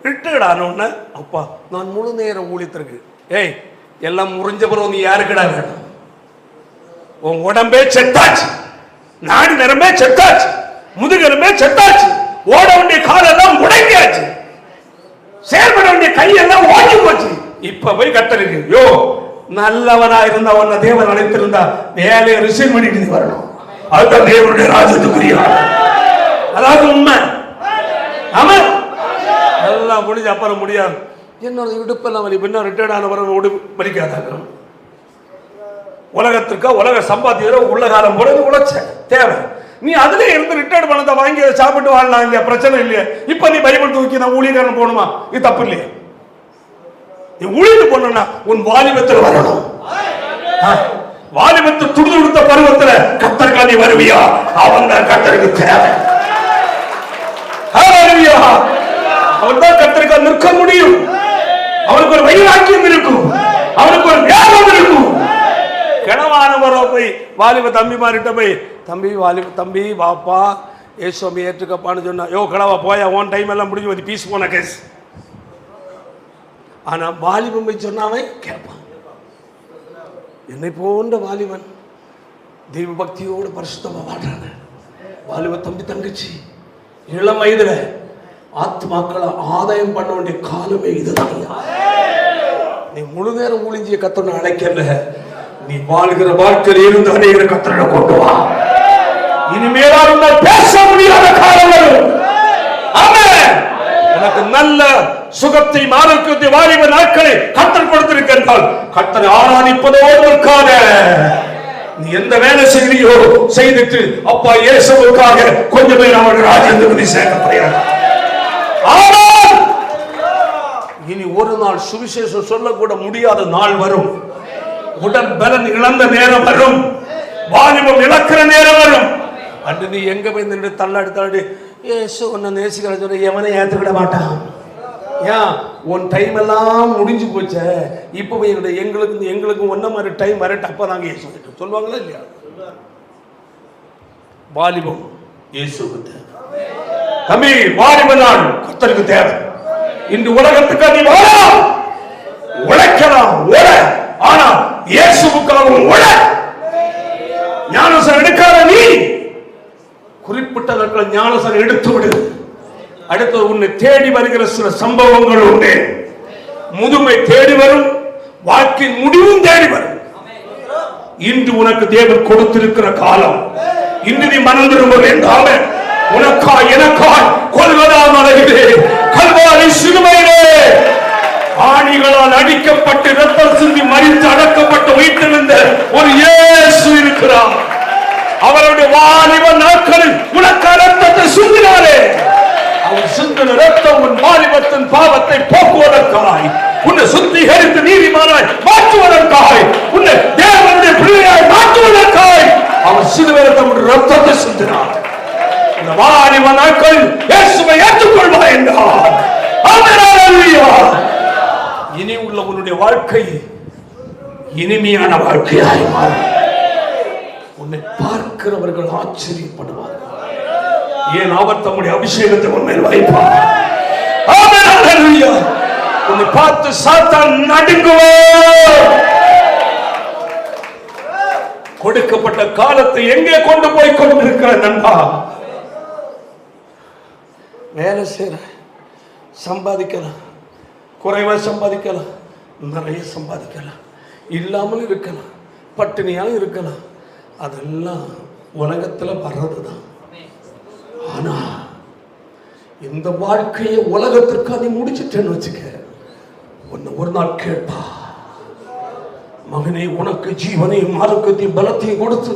ரிட்டையர்ட் ஆனோடனே அப்பா நான் முழு நேர ஊழியத்திற்கு, ஏய் எல்லாம் முறிஞ்ச பிறகு நீ யாருக்கடா வேணும்? உன் உடம்பே செத்தாச்சு, நாடு நிறமே செத்தாச்சு, முதுகெலும்பே செத்தாச்சு, ஓட வேண்டிய காலெல்லாம் முடங்கியாச்சு, செயல்பட வேண்டிய கையெல்லாம் ஓடி போச்சு. இப்ப போய் கத்தருக்கு, யோ நல்லவனா இருந்தா உன்னை தேவன் அழைத்திருந்தா வேலையை ரிசைன் பண்ணிட்டு வரணும். அதுதான் தேவனுடைய ராஜ்யத்துக்குரிய, அதாவது உண்மை. ஆமா, எல்லாம் முடிஞ்ச அப்புறம் முடியாது. என்னோட இடுப்பெல்லாம் வலி, பின்ன ரிட்டையர்ட் ஆனவரை உடுப்பு வலிக்காதாங்க. உலகத்திற்கா உலக சம்பாத்தியோ உள்ள காலம் போல உழைச்ச தேவை. நீ அதுல இருந்து ரிட்டையர்ட் பண்ணதை வாங்கி சாப்பிட்டு வாழலாம் இல்லையா? பிரச்சனை இல்லையா? இப்ப நீ பைபிள் தூக்கி நான் ஊழியக்காரன் போகணுமா? இது தப்பு இல்லையா? நீ ஊழியர் போனா உன் வாலிபத்தில் வரணும். வாலிபத்தில் துடிது கொடுத்த பருவத்தில் கத்தருக்கா நீ வருவியா? அவன் தான் கத்தருக்கு தேவை. அவன் தான் கத்தருக்கா நிற்க முடியும். அவனுக்கு ஒரு வைராக்கியம் இருக்கும், அவனுக்கு ஒரு ஞாபகம் இருக்கும். போய் வாலிப தம்பி மாறிட்ட போய் தம்பி வாப்பா ஏசுவாமி ஏற்றுக்கப்பான்னு சொன்னா, யோ கடவா போயா, ஓன் டைம் எல்லாம் முடிஞ்சு வந்து பீஸ் போன கேஸ். ஆனா வாலிபன் போய் சொன்னாவே கேட்பான். என்னை போன்ற வாலிபன் தெய்வ பக்தியோடு பரிசுத்தமா வாழ்றாங்க. வாலிப தம்பி தங்கச்சி இளம் வயதுல ஆத்மாக்களை ஆதாயம் பண்ண வேண்டிய காலமே இதுதான். நீ முழு நேரம் ஊழிஞ்சிய கத்தனை அழைக்கல, நீ வாழ்கிற வாழ்க்கையில் இருந்து அநேகரை கத்தனை கொண்டு வா. இனிமேலா இருந்தால் பேச முடியாத காலங்கள். உனக்கு நல்ல சுகத்தை ஆரோக்கியத்தை வாலிப நாட்களை கத்தர் கொடுத்திருக்கின்றால் கத்தரை ஆராதிப்பதோடு இருக்காத. நீ எந்த வேலை செய்தியோ செய்துட்டு அப்பா இயேசுவுக்காக கொஞ்சம் பேர் அவர்கள் ராஜ்யத்துக்கு சேர்க்கப்படுகிறார். இனி ஒரு நாள் சுவிசேஷம் சொல்லக்கூட முடியாத நாள் வரும். உடல் பலன் இழந்த நேரம் வரும். வாலிபம் இழக்கிற நேரம் வரும். அன்று நீ எங்க போய் நின்று தள்ளாடி இயேசு உன்னை நேசிக்கிற சொல்ல எவனை ஏற்றுக்கிட மாட்டான். ஏன் உன் டைம் எல்லாம் முடிஞ்சு போச்ச, இப்போ எங்களுக்கு ஒன்ன மாதிரி டைம் வரட்டு, அப்பதாங்க இயேசு சொல்லுவாங்களா இல்லையா? வாலிபம் இயேசுக்கு தேவை. தம்பி வாலிப நாள் கர்த்தருக்கு தேவை. இன்று உலகத்துக்கு நீ உழைக்கலாம் உழ, ஆனா இயேசுவுக்காகவும் உழ. ஞானசன் எடுக்காத நீ குறிப்பிட்ட நாட்கள் ஞானசன் எடுத்து விடு. அடுத்து உன்னை தேடி வருகிற சில சம்பவங்கள் உண்டு. முதுமை தேடி வரும், வாழ்க்கையின் முடிவும் தேடி வரும். இன்று உனக்கு தேவன் கொடுத்திருக்கிற காலம். இன்று நீ மனம் திரும்ப வேண்டாம உனக்காய் எனக்காய் கொல்வதா மலையிலே கல்வாரி சிலுவையிலே ஆணிகளால் அடிக்கப்பட்டு ரத்தம் சிந்தி மரித்து அடக்கப்பட்டு வைத்திருந்த ஒரு இயேசு இருக்கிறார். அவருடைய வாலிப நாட்களில் உனக்கு ரத்தத்தை சிந்தினாரே. அவர் சிந்தின ரத்தம் உன் வாலிபத்தின் பாவத்தை போக்குவதற்காய், உன்னை சுத்திகரித்து நீதிமானாய் மாற்றுவதற்காய், உன்னை தேவனுடைய பிள்ளையாய் மாற்றுவதற்காய் அவர் சிலுவையில் தம்முடைய ரத்தத்தை சிந்தினார். இந்த வாலிப நாட்களில் இயேசுவை ஏற்றுக்கொள்வாய் என்றார். இனி உள்ள உன்னுடைய வாழ்க்கை இனிமையான வாழ்க்கையாய் மாறும். உன்னை பார்க்கிறவர்கள் ஆச்சரியப்படுவார்கள். ஏன் அவர் தம்முடைய அபிஷேகத்தை உன்மேல் வைப்பார். உன்னை பார்த்து சாத்தான் நடுங்குவார். கொடுக்கப்பட்ட காலத்தை எங்கே கொண்டு போய் கொண்டிருக்கிற நண்பா? வேலை செய்யற, சம்பாதிக்கலாம், குறைவா சம்பாதிக்கலாம், நிறைய சம்பாதிக்கலாம், இல்லாமல் இருக்கலாம், பட்டினியா இருக்கலாம். அதெல்லாம் உலகத்துல வர்றதுதான். ஆனா இந்த வாழ்க்கையை உலகத்திற்கு நீ முடிச்சுட்டேன்னு வச்சுக்க, உன்னை ஒரு நாள் கேட்பா, மகனே உனக்கு ஜீவனையும் ஆரோக்கியத்தையும் பலத்தையும் கொடுத்து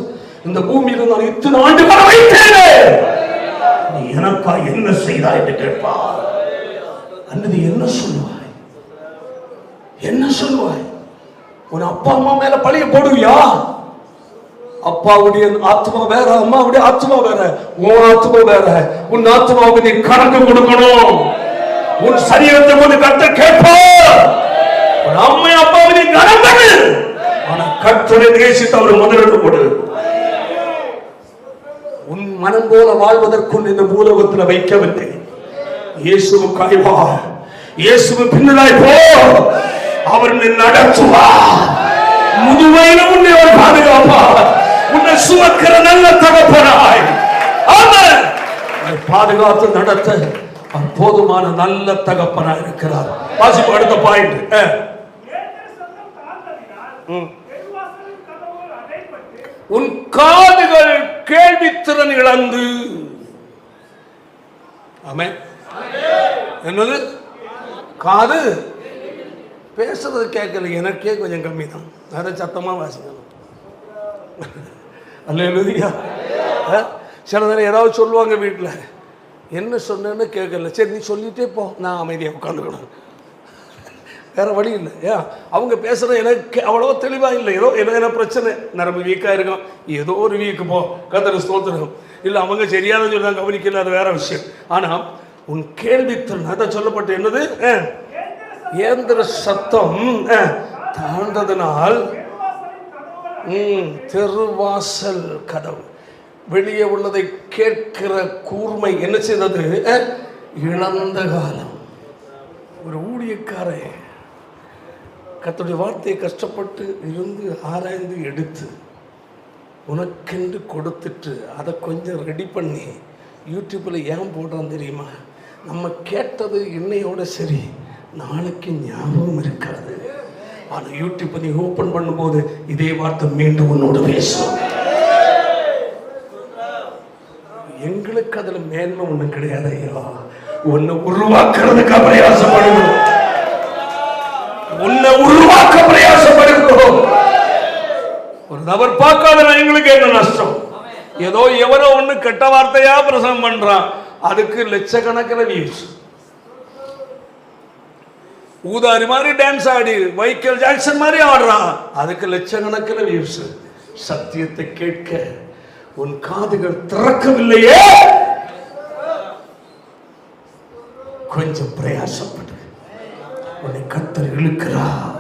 இந்த பூமியில நான் இத்தனை ஆண்டு வர வைத்தேனே, நீ எனக்கா என்ன செய்தாய் என்று கேட்பா. அன்னது என்ன சொல்லுவாய்? என்ன சொல்லுவாய்? உன் அப்பா அம்மா மேல பழிய போடுவியா? அப்பாவுடைய ஆத்மா வேற, அம்மாவுடைய ஆத்மா வேற, உன் ஆத்மா வேற. உன் ஆத்மாவுக்கு நீ கணக்கு கொடுக்கணும். உன் சரீரத்தை போது கர்த்தர் கேட்பார். உன் அம்மா அப்பாவை நீ கணம் பண்ணு. ஆனா கர்த்தரை நேசித்து அவர் முதலிடம் கொடு. உன் மனம் போல வாழ்வதற்குள் இந்த பூலோகத்தில் வைக்கவில்லை. இயேசுவுக்காய் வா, இயேசுவு பின்னலாய் போ. அவர் நடத்துவார். முதுமையிலும் உன்னை அவர் பாதுகாப்பார். உன்னை சுமக்கிற நல்ல தகப்பனாய் பாதுகாத்து நடத்த போதுமான நல்ல தகப்பனாய் இருக்கிறார். வாசிப்பு அடுத்த பாயிண்ட். உன் காதுகள் கேள்வி திறன் இழந்து. ஆமென். என்னது? காது பேசுறது கேட்கல. எனக்கே கொஞ்சம் கம்மி தான். நிறைய சத்தமா வாசிக்கணும். அல்லேலூயா. சில நேரம் ஏதாவது சொல்லுவாங்க வீட்டில், என்ன சொன்னேன்னு கேட்கல. சரி நீ சொல்லிட்டே போ, நான் அமைதியாக உட்காந்துக்கணும். வேற வழி இல்லை. ஏன் அவங்க பேசுறது எனக்கு அவ்வளோ தெளிவாக இல்லை. ஏதோ என்ன பிரச்சனை, நரம்பு வீக்காக இருக்கும், ஏதோ ஒரு வீக்கு போ, கர்த்தர் ஸ்தோத்திரம். இல்லை அவங்க சரியான சொல்லி கவனிக்கல, அது வேற விஷயம். ஆனால் உன் கேள்வித்திறன் அதை சொல்லப்பட்டு என்னது? இயந்திர சத்தம் தாண்டதனால் தெருவாசல் கதவு. வெளியே உள்ளதை கேட்கிற கூர்மை என்ன செய்தது? இழந்த காலம். ஒரு ஊழியக்காரன் கர்த்தருடைய வார்த்தையை கஷ்டப்பட்டு இருந்து ஆராய்ந்து எடுத்து உனக்கென்று கொடுத்துட்டு அதை கொஞ்சம் ரெடி பண்ணி யூடியூப்பில் ஏன் போடுறான் தெரியுமா? நம்ம கேட்டது இன்னையோட சரி, நாளைக்கு ஞாபகம் இருக்காது. ஆனால் யூடியூப்பை நீ ஓப்பன் பண்ணும்போது இதே வார்த்தை மீண்டும் உன்னோட பேசும். எங்களுக்கு அதுல மேன்மை ஒண்ணு கிடையாது ஐயா. உன்னை உருவாக்குறதுக்கு பிரயாசப்படுகிறோம். உன்னை உருவாக்க பிரயாசப்படுகிறோம். ஒரு நபர் பார்க்காத எங்களுக்கு என்ன நஷ்டம்? ஏதோ எவனோ ஒண்ணு கெட்ட வார்த்தையா பிரசங்கம் பண்றான், அதுக்கு லட்சக்கணக்கில் வியூஸ். ஊதாரி மாதிரி டான்ஸ் ஆடி மைக்கேல் ஜாக்சன் மாதிரி ஆடுறான், அதுக்கு லட்சக்கணக்கில் வியூஸ். சத்தியத்தை கேட்க உன் காதுகள் திறக்கவில்லையே, கொஞ்சம் பிரயாசப்படு. உன்னை கர்த்தர் இழுக்கிறார்.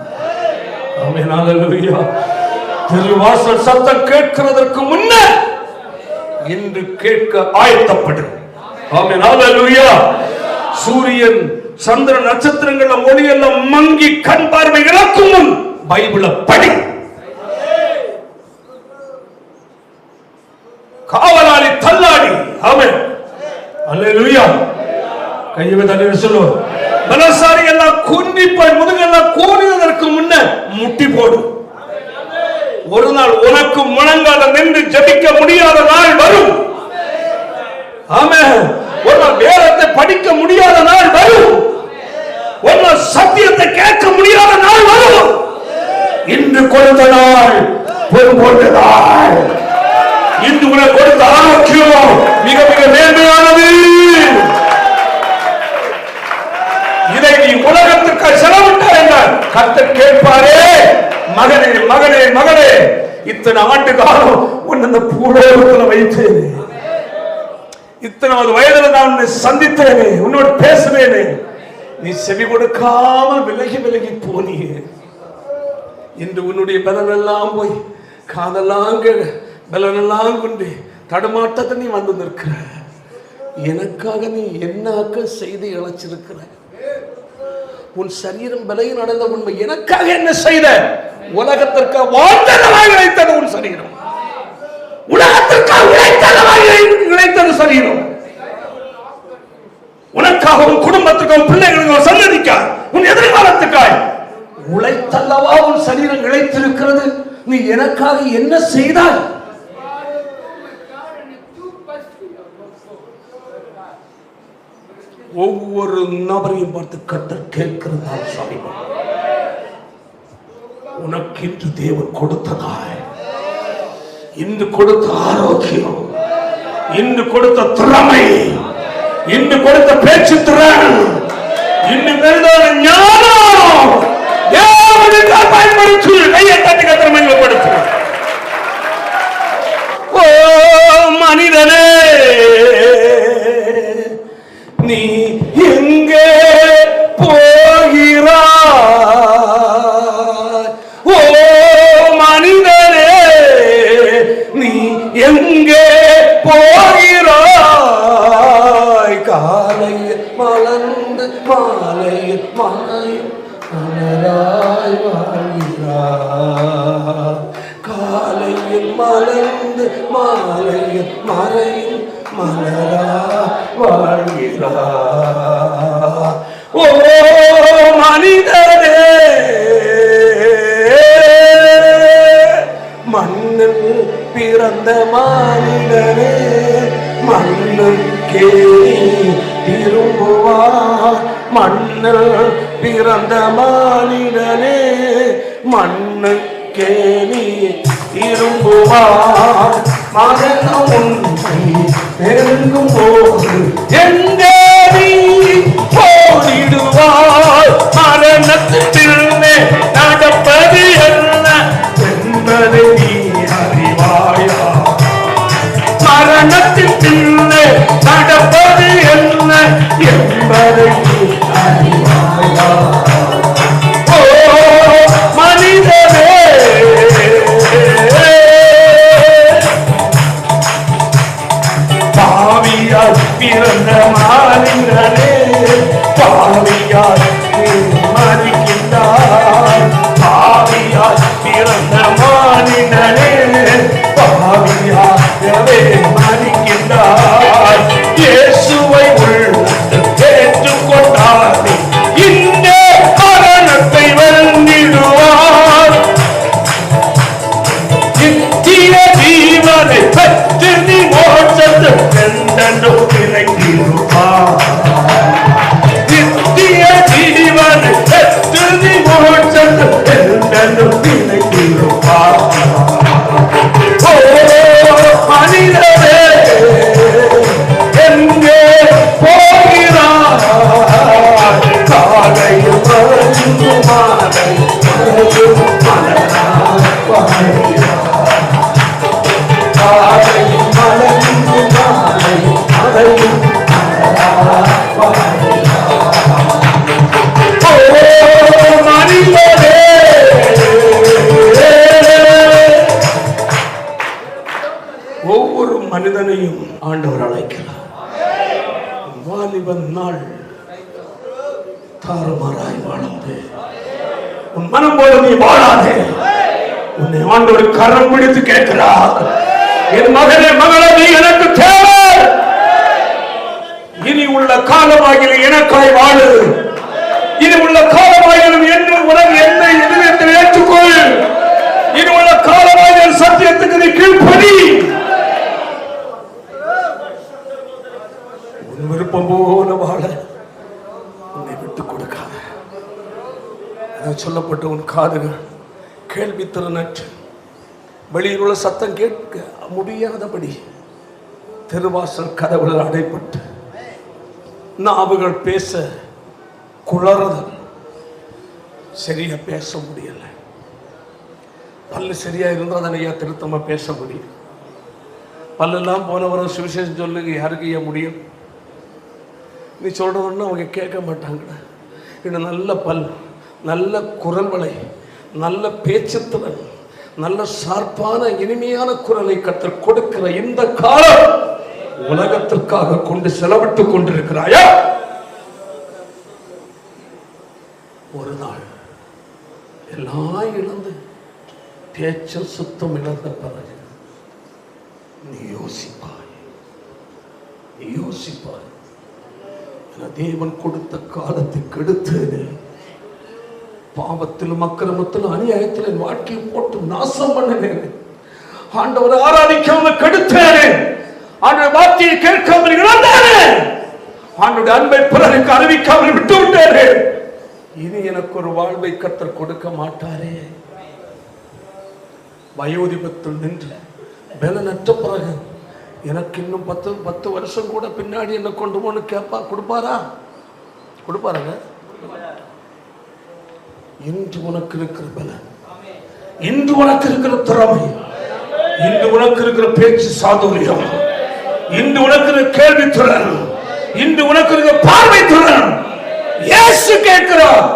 ஆமென், ஹல்லேலூயா. திருவாசல் சத்தம் கேட்கிறதற்கு முன்ன இன்று கேட்க ஆயத்தப்படு. ஆமென், ஹல்லேலூயா. சூரியன் சந்திரன் நட்சத்திரங்கள் ஒளியெல்லாம் மங்கி கண் பார்வை இழக்கும் முன் பைபிளை படி. காவலாளி தள்ளாடி. ஆமென், ஹல்லேலூயா. கையை தண்ணீர் சொல்லுவோம். பலசாரி எல்லாம் குன்னிப்பாய் முதுகெல்லாம் கோணியதற்கு முன்ன முட்டி போடு. ஒரு நாள் உனக்கு முழங்கால நின்று ஜெபிக்க முடியாத நாள் வரும். ஆமென். ஒரு நாள் வேதத்தை படிக்க முடியாத நாள் வரும். ஒரு நாள் சத்தியத்தை கேட்க முடியாத நாள் வரும். இன்று கொடுத்த நாள் பொறுப்போட்ட நாள். இன்று உனக்கு கொடுத்த ஆரோக்கியம் மிக மிக மேன்மையானது. இதை நீ உலகத்துக்கு செலவிட்டார் என்றால் கர்த்தர் கேட்பாரே, மகனே மகனே மகனே, இத்தனை ஆண்டு காலம் உன்னை இந்த பூலோகத்தில் வைத்தேன், இத்தனாவது வயதுல நான் உன்னை சந்தித்தேனே, உன்னோடு பேசுவேனே, நீ செவி கொடுக்காமல் விலகி விலகி போனியே. இன்று உன்னுடைய பலனெல்லாம் போய் காதெல்லாம் பலனெல்லாம் கொண்டு தடுமாட்டத்தை நீ வந்து நிற்கிற. எனக்காக நீ என்னாக்க செய்து இழைச்சிருக்கிற. உன் சரீரம் பலையில் நடந்த உண்மை. எனக்காக என்ன செய்த? உலகத்திற்கு வாழ்ந்ததவாய் இழைத்தது உன் சரீரம். உலகத்திற்காக இழைத்தது சரீரம். உனக்காக, உன் குடும்பத்துக்கும், பிள்ளைகளுக்கும், சந்ததிக்காய், உன் எதிர்காலத்துக்காய் உழைத்தல்லவா உன் சரீரம் இழைத்திருக்கிறது. நீ எனக்காக என்ன செய்தாய்? ஒவ்வொரு நபரையும் பார்த்து கர்த்தர் கேட்கிறதா? சாமி, உனக்கு இன்று தேவன் கொடுத்ததாய், இன்று கொடுத்த ஆரோக்கியம், இன்று கொடுத்த திறமை, இன்று கொடுத்த பேச்சு திறன், இன்று ஞானம் தேவனுக்காக பயன்படுத்து. கையை தட்டி கர்த்தரை மகிமைப்படுத்து. ஓ மனிதனே, நீ எங்கே போகிறாய்? ஓ மனிதனே, நீ எங்கே போகிறாய்? காலையில் மலர்ந்து மாலையில் மலையில் மலராய் வாழ்கிறாய். காலையில் மலர்ந்து மாலையில் மறையில் மலரா வாழ்கிறார். ஓ மனிதனே, மண்ணில் பிறந்த மானிடனே, மண்ணுக்கே திரும்புவார். மண்ணில் பிறந்த மானிடனே, மண்ணுக்கே நீ திரும்புவார். மரணம் உன்னை நெருங்கும் போது எங்கே நீ போரிடுவாய்? மரணத்தின் பின்னே நடப்பது என்ன என்பதை நீ அறிவாயா? மரணத்தின் பின்னே நடப்பது என்ன என்பதை நீ அறிவாயா? ஓ மனிதனே, மனிதனே பாவியாகவே மறிக்கின்றார். இயேசுவை உள்ளத்தில் ஏற்றுக்கொண்டார் இந்த மரணத்தை வென்றிடுவார். நித்திய ஜீவனை பெற்று நீ மோட்சத்தில் என்றென்றும் நிலைத்திருப்பார். நித்திய ஜீவனை பெற்று நீ மோட்சத்தில் என்றென்றும் நிலைத்திருப்பார். ஓ மனிதனே எங்கே போகிறார்? காலையும் மறைந்து மாலை மறையும் மலராய் காலையும் மறைந்து மாலை மறையும் ஒவ்வொரு மனிதனையும் ஆண்டவர் அழைக்கிறார். வாலிபன் நாள் தாறுமாறாய் வாழாதே, உன் மனம் போல நீ வாழாதே. உன்னை ஆண்டவர் கரம் பிடித்து கேட்கிறார், என் மகனே மகளே, நீ எனக்கு தேவை. இனி உள்ள காலமாகிலும் எனக்காய் வாழு. இனி உள்ள காலமாகிலும் என்று உனக்கு என்னை இதயத்தில் ஏற்றுக்கொள். இனி உள்ள காலமாகிலும் சத்தியத்துக்கு நீ கீழ்ப்படி. உன் விருப்பம் போல வாழ உன்னை விட்டுக் கொடுக்காத. சொல்லப்பட்ட உன் காதுகள் கேள்வி திறனற்று வெளியில் உள்ள சத்தம் கேட்க முடியாதபடி தெருவாசல் கதவுகள் அடைப்பட்டு நாவுகள் பேச குளறுதல், சரியா பேச முடியல. பல்லு சரியா இருந்தால் அதனை திருத்தமா பேச முடியும். பல்லெல்லாம் போனவரும் சுவிசேஷம் சொல்லுங்க, யாருக்கு ஏன் முடியும்? நீ சொல்றதுன்னு அவங்க கேட்க மாட்டாங்க. இன்னும் நல்ல பல், நல்ல குரல் வளை, நல்ல பேச்சுத்திறன், நல்ல சார்பான இனிமையான குரலை கற்றுக் கொடுக்கிற இந்த காலம் உலகத்திற்காக கொண்டு செலவிட்டுக் கொண்டிருக்கிறாயா? ஒரு நாள் எல்லாம் இழந்து பேச்சல் சுத்தம் இழந்த பிறகு நீ யோசிப்பாய். தேவன் கொடுத்த காலத்தை கெடுத்து பாவத்திலும் அக்கிரமத்திலும் அநியாயத்தில் என் வாழ்க்கையை போட்டு நாசம் பண்ணினேன். ஆண்டவரை ஆராதிக்காமல் கெடுத்தேன். ஆண்டவர் வார்த்தையை கேட்காமல் இழந்தேன். ஆண்டவருடைய அன்பை பிறருக்கு அறிவிக்காமல் விட்டு விட்டேன். இனி எனக்கு ஒரு வாழ்வை கர்த்தர் கொடுக்க மாட்டாரே. வயோதிபத்தில் நின்று பலனற்ற பிறகு எனக்கு இன்னும் 10 வருஷம் கூட பின்னாடி என்ன கொண்டு போன்னு கேட்பா, கொடுப்பாராங்க? இன்று உனக்கு இருக்கிற பலன், இன்று உனக்கு இருக்கிற திறமை, இன்று உனக்கு இருக்கிற பேச்சு சாதுரியம், இன்று உனக்கு இருக்கிற கேள்வி திறன், இன்று உனக்கு இருக்கிற பார்வை திறன் இயேசு கேட்கிறார்.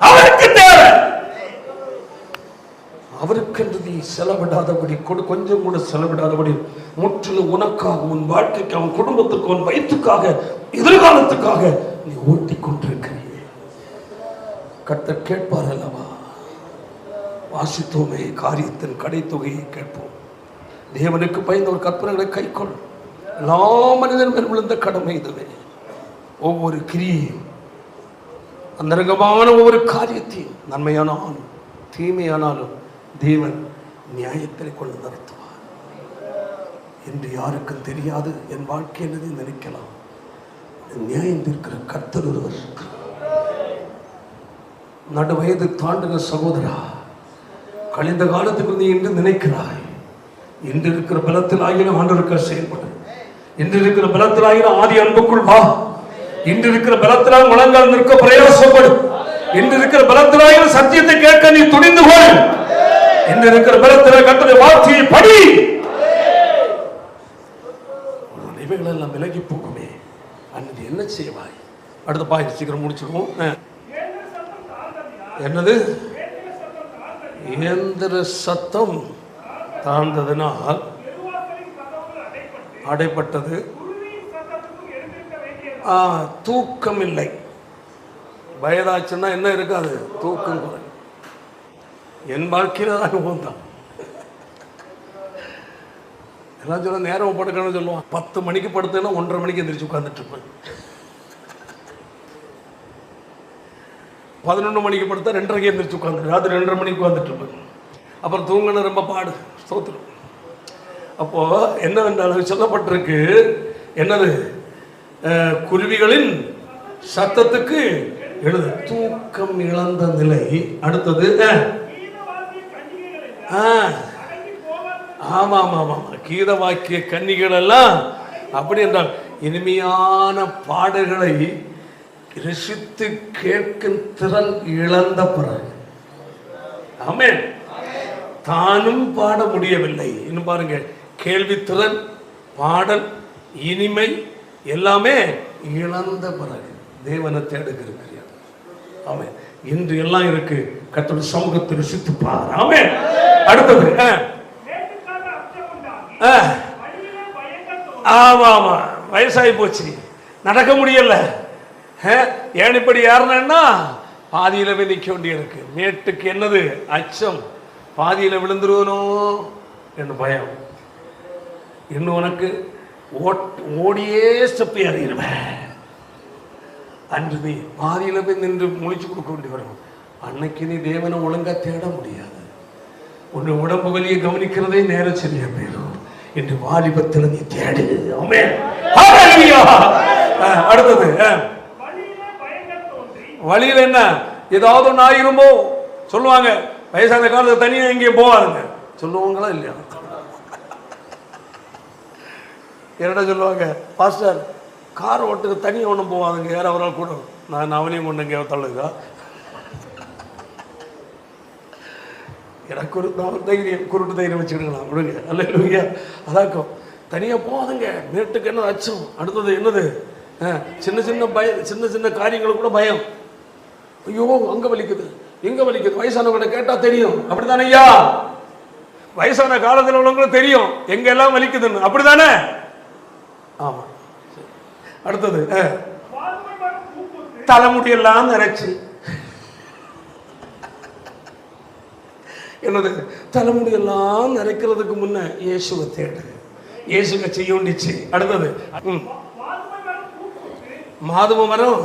அவருக்கு தேவை. அவருக்கென்று நீ செலவிடாதபடி, கொஞ்சம் கூட செலவிடாதபடி, முற்றிலும் உனக்காக, உன் வாழ்க்கைக்கு, அவன் குடும்பத்திற்கு, உன் வயிற்றுக்காக, எதிர்காலத்துக்காக நீ ஓட்டிக் கொண்டிருக்கிறீர்கள். கர்த்தர் கேட்பார் அல்லவா? வாசித்தோமே, காரியத்தின் கடைத்தொகையை கேட்போம். தேவனுக்கு பயந்த ஒரு கற்பனைகளை கைக்கொள். எல்லா மனிதன் மேல் விழுந்த கடமை இதுவே. ஒவ்வொரு கிரியையும், அந்தரங்கமான ஒவ்வொரு காரியத்தையும், நன்மையானாலும் தீமையானாலும் தேவன் நியாயத்தில் கொண்டு நடத்துவார். என்று யாருக்கும் தெரியாது. என் வாழ்க்கை என்னது நினைக்கலாம். நியாயம் தீர்க்கிற கர்த்தர் ஒருவர் இருக்கிறார். நடுவயது தாண்டின சகோதரா, கழிந்த காலத்துக்கு நீ என்று நினைக்கிறாய். இன்று இருக்கிற பலத்தில் ஆகிலும் ஆண்டவருக்க செயல்படும். இன்று இருக்கிற பலத்தில் ஆகிலும் ஆதி அன்புக்குள் வா. இன்று இருக்கிற பலத்தினால் முழங்கால் நிற்க பிரயாசப்படும். இன்று இருக்கிற பலத்திலாயிலும் சத்தியத்தை கேட்க நீ துணிந்து போய். இன்று இருக்கிற பலத்தினால் கர்த்தருடைய வார்த்தையை படி. இவைகள் எல்லாம் விலகி போகுமே. அன்னைக்கு என்ன செய்வாய்? அடுத்த பாயிண்ட் சீக்கிரம் முடிச்சுக்குவோம். என்னது? இயந்திர சத்தம் தாழ்ந்ததினால் அடைப்பட்டது. தூக்கம் இல்லை. வயதாச்சுன்னா என்ன இருக்காது, தூக்கம் குறை. என் வாழ்க்கையில் தான் அனுபவம் தான். எல்லாம் சொல்ல நேரம் படுக்கணும்னு சொல்லுவான். 10 மணிக்கு படுத்தேன்னா 1:30 மணிக்கு எந்திரிச்சு உட்காந்துட்டு இருப்பேன். 11 மணிக்கு படுத்தா 2:30 எந்திரிச்சு உட்காந்து ராத்திரி 2:30 மணிக்கு உட்காந்துட்டு இருப்பேன். அப்புறம் தூங்கணும் ரொம்ப பாடு, ஸ்தோத்திரம். அப்போ என்னவென்றால் சொல்லப்பட்டிருக்கு, என்னது, குருவிகளின் சத்தத்துக்கு எழுது தூக்கம் இழந்த நிலை. அடுத்தது ஆமா ஆமா ஆமா கீத வாக்கிய கன்னிகள் எல்லாம் அப்படி என்றால் இனிமையான பாடல்களை ரசித்து கேட்கும் திறன் இழந்த பிறகு, ஆமென், தானும் பாட முடியவில்லை. இன்னும் பாருங்க, கேள்வி திறன், பாடல், இனிமை எல்லாமே இழந்த பிறகு தேவனை தேடுகிறார். ஆமென். இன்று எல்லாம் இருக்கு. கர்த்தருடைய சமூகத்தை ருசித்து பார். ஆமென். அடுத்தது ஆமா ஆமா வயசாகி போச்சு, நடக்க முடியல. ஏன் இப்படி யாருன்னா பாதியில போய் நிற்க வேண்டியிருக்கு. மேட்டுக்கு என்னது அச்சம், பாதியில விழுந்துருவனோ என்று பயம். இன்னும் உனக்கு ஓடியே ஸ்டெப் ஏறிடுவேன். அன்று நீ பாதியில போய் நின்று முழிச்சு கொடுக்க வேண்டி வரும். அன்னைக்கு நீ தேவனை ஒழுங்கா தேட முடியாது. உன்னை உடம்பு வலியை கவனிக்கிறதே நேரம் சரியா போயிடும். என்று வாலிபத்தில் நீ தேடு. அடுத்தது வழியில என்ன ஏதாவது ஒன்று ஆயிருமோ சொல்லுவாங்க. வயசான காலத்துல தனியா எங்கேயும் போவாருங்க சொல்லுவாங்களா இல்லையா? என்னடா சொல்லுவாங்க, பாஸ்டர் கார் ஓட்டுக்கு தனியாக ஒன்றும் போவாதுங்க, யாரும் அவரால் கூட நான் அவனையும் கொண்டு எங்கேயோ தள்ளுதா. எனக்கு ஒரு தைரியம், குருட்டு தைரியம் வச்சுக்கிடுங்களா விடுங்க. அல்ல இல்லையா? அதாக்கும் தனியாக போகாதுங்க. மேட்டுக்கு என்ன அச்சம். அடுத்தது என்னது, சின்ன சின்ன பயம், சின்ன சின்ன காரியங்களுக்கு கூட பயம். ஐயோ அங்கே வலிக்குது எங்கே வலிக்குது. வயசானவங்களை கேட்டால் தெரியும். அப்படித்தானே ஐயா? வயசான காலத்தில் உள்ளவங்களுக்கு தெரியும் எங்கெல்லாம் வலிக்குதுன்னு. அப்படித்தானே? ஆமாம். அடுத்தது தலைமுடியெல்லாம் நிறைச்சி, என்னது தலைமுடியெல்லாம் நிறைக்கிறதுக்கு முன்ன இயேசுவை தேடு. இயேசுவை செய்ய வேண்டிச்சு. அடுத்தது மாதும மரம்,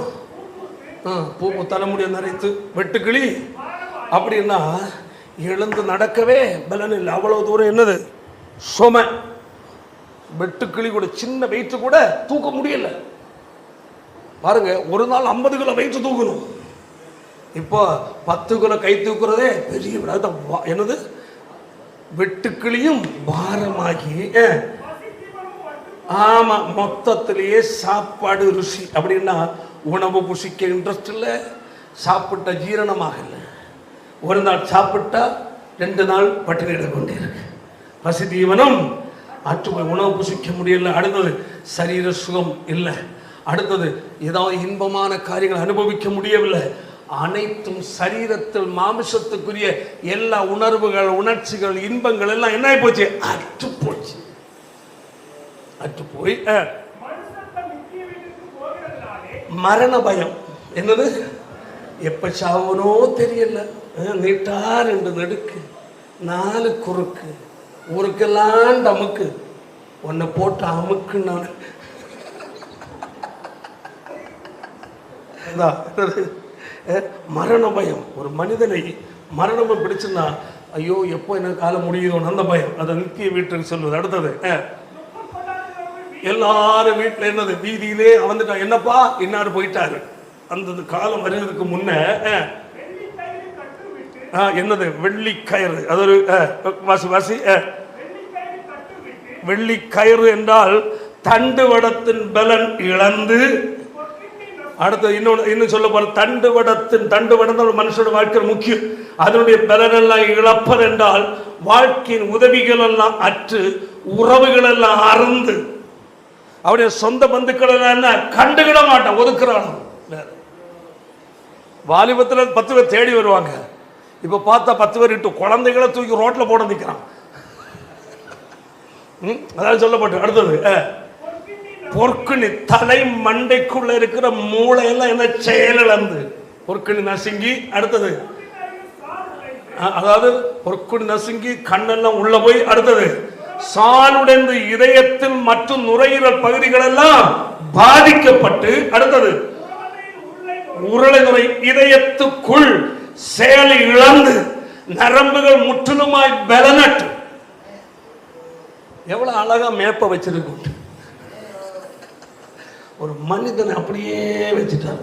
பூ தலைமுடியை நிறைத்து வெட்டுக்கிளி. அப்படின்னா எழுந்து நடக்கவே பலன் இல்லை. அவ்வளவு தூரம் என்னது சுமை. வெட்டுக்கிளி கூட சின்ன வெயிட்டு கூட தூக்க முடியல. பாருங்க, ஒரு நாள் 50 கிலோ வெயிட்டு தூக்கணும். இப்போ 10 கிலோ கை தூக்குறதே பெரிய என்னது வெட்டுக்கிளியும் பாரமாகி. ஆமா, மொத்தத்திலேயே சாப்பாடு ருசி. அப்படின்னா உணவு புசிக்க இன்ட்ரெஸ்ட் இல்லை, சாப்பிட்ட ஜீரணமாக இல்லை. ஒரு நாள் சாப்பிட்டா 2 நாள் பட்டினியிட கொண்டிருக்கு. பசி தீவனம் ஆற்றுமை, உணவு புசிக்க முடியல. அடுத்தது சரீர சுகம் இல்லை. அடுத்தது ஏதாவது இன்பமான காரியங்கள் அனுபவிக்க முடியவில்லை. அனைத்தும் சரீரத்தில் மாமிசத்துக்குரிய எல்லா உணர்வுகள், உணர்ச்சிகள், இன்பங்கள் எல்லாம் என்ன போச்சு, அற்று போச்சு. அற்று போய் மரண பயம். என்னது, எப்ப சாவனோ தெரியல. நீட்டார் என்று நடுக்கு, 4 குறுக்கு, ஊருக்கெல்லாம் டமுக்கு, உன்னை போட்டு அமுக்கு. நான் மரண பயம். ஒரு மனிதனை மரணம் பிடிச்சுன்னா ஐயோ எப்போ எனக்கு காலம் முடியுதோன்னு அந்த பயம். அதை நித்திய வீட்டுக்கு சொல்லுவது. அடுத்தது எல்லாரும் வீட்டில் என்னது வீதியிலே வந்துட்டா, என்னப்பா இன்னாரு போயிட்டாரு. அந்த காலம் வருவதற்கு முன்ன என்னது வெள்ளி கயிறு. அது ஒரு வாசி வாசி. வெள்ளி கயிறு என்றால் தண்டுவடத்தின் பலன் இழந்து. அடுத்து இன்னும் சொல்ல போற தண்டுவடம் ஒரு மனுஷனோட வாழ்க்கை முக்கியம். அதனுடைய பலன் எல்லாம் இழப்பர் என்றால் வாழ்க்கையின் உதவிகள் எல்லாம் அற்று, உறவுகள் எல்லாம் அறந்து, அவருடைய சொந்த பந்துக்கள் எல்லாம் கண்டுகிட மாட்டான், ஒதுக்குறான். வாலிபத்தில் 10 பேர் தேடி வருவாங்க. இப்ப பார்த்தா 10 பேர் இட்டு குழந்தைகளை தூக்கி ரோட்ல போட நிற்கிறான். அதாவது சொல்லப்பட்டு. அடுத்தது பொற்குனி, தலை மண்டைக்குள்ள இருக்கிற மூளையெல்லாம் என்ன செயலிழந்து. பொற்கணி நசுங்கி, அடுத்தது அதாவது பொற்கொடி நசுங்கி கண்ணெல்லாம் உள்ள போய், அடுத்தது சாலுடைந்து இதயத்தில் மற்றும் நுரையீரல் பகுதிகள் எல்லாம் பாதிக்கப்பட்டு, அடுத்தது உருளை நுரை இதயத்துக்குள் செயலை இழந்து நரம்புகள் முற்றிலுமாய் பலனற்று. எவ்வளவு அழகா மேப்ப வச்சிருக்கு. ஒரு மனிதனை அப்படியே வச்சுட்டார்.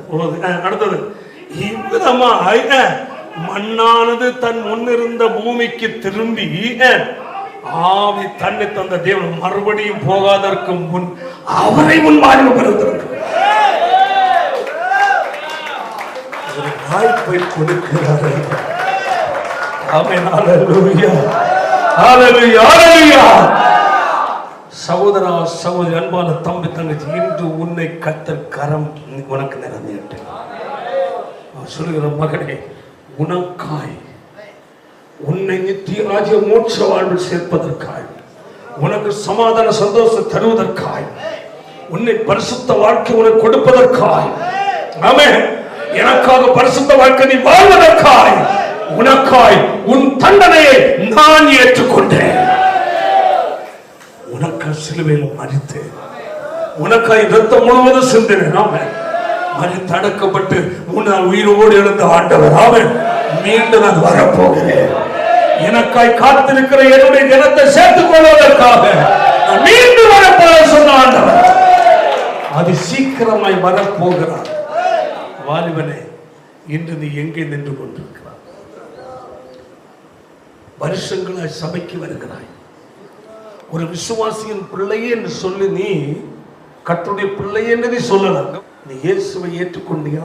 அடுத்தது இவ்விதமாய் மண்ணானது தன் முன்னிருந்த பூமிக்கு திரும்பி ஆவி தன்னை தந்த தேவன் மறுபடியும் போகாதற்கு முன் அவரை முன் வாழ்வு பெறுவதற்கு வாய்ப்பை கொடுக்கிறார். ஆமென். ஹல்லேலூயா, ஹல்லேலூயா, ஹல்லேலூயா. சகோதரா சகோதரி, அன்பான தம்பி தங்கச்சி, இன்று உன்னை கர்த்தர் கரம் உனக்கு நிறந்திட்டு சொல்லுகிற மகனே, உனக்காய் உன்னை நித்திய ராஜ்ய மோட்ச வாழ்வில் சேர்ப்பதற்காய், உனக்கு சமாதான சந்தோஷம் தருவதற்காய், உன்னை பரிசுத்த வாழ்க்கை உனக்கு கொடுப்பதற்காய், ஆமென், எனக்காக பரிசுத்த வாழ்க்கை நீ வாழ்வதற்காய், உனக்காய் உன் தண்டனையை நான் ஏற்றுக்கொண்டேன். உனக்காய் சிலுவையில் மரித்தேன், உனக்காய் இரத்தம் முழுவதும் சிந்தினேன். ஆமென். மரித்து அடக்கப்பட்டு முன்னால் உயிரோடு எழுந்த ஆண்டவர், ஆமென், மீண்டும் நான் வரப்போகிறேன். எனக்காய் காத்திருக்கிற என்னுடைய ஜனத்தை சேர்த்துக் கொள்வதற்காக நான் மீண்டும் வரப்போக சொன்ன ஆண்டவர் அது சீக்கிரமாய் வரப்போகிறார். வாலிபனே, இன்று நீ எங்கே நின்று கொண்டிருக்கிறாய்? வருஷங்களாய் சபைக்கு வருகிறாய். ஒரு விசுவாசியின் பிள்ளையே என்று சொல்லி நீ கர்த்தருடைய பிள்ளை என்று சொல்லலாம். நீ இயேசுவை ஏற்றுக்கொண்டியா?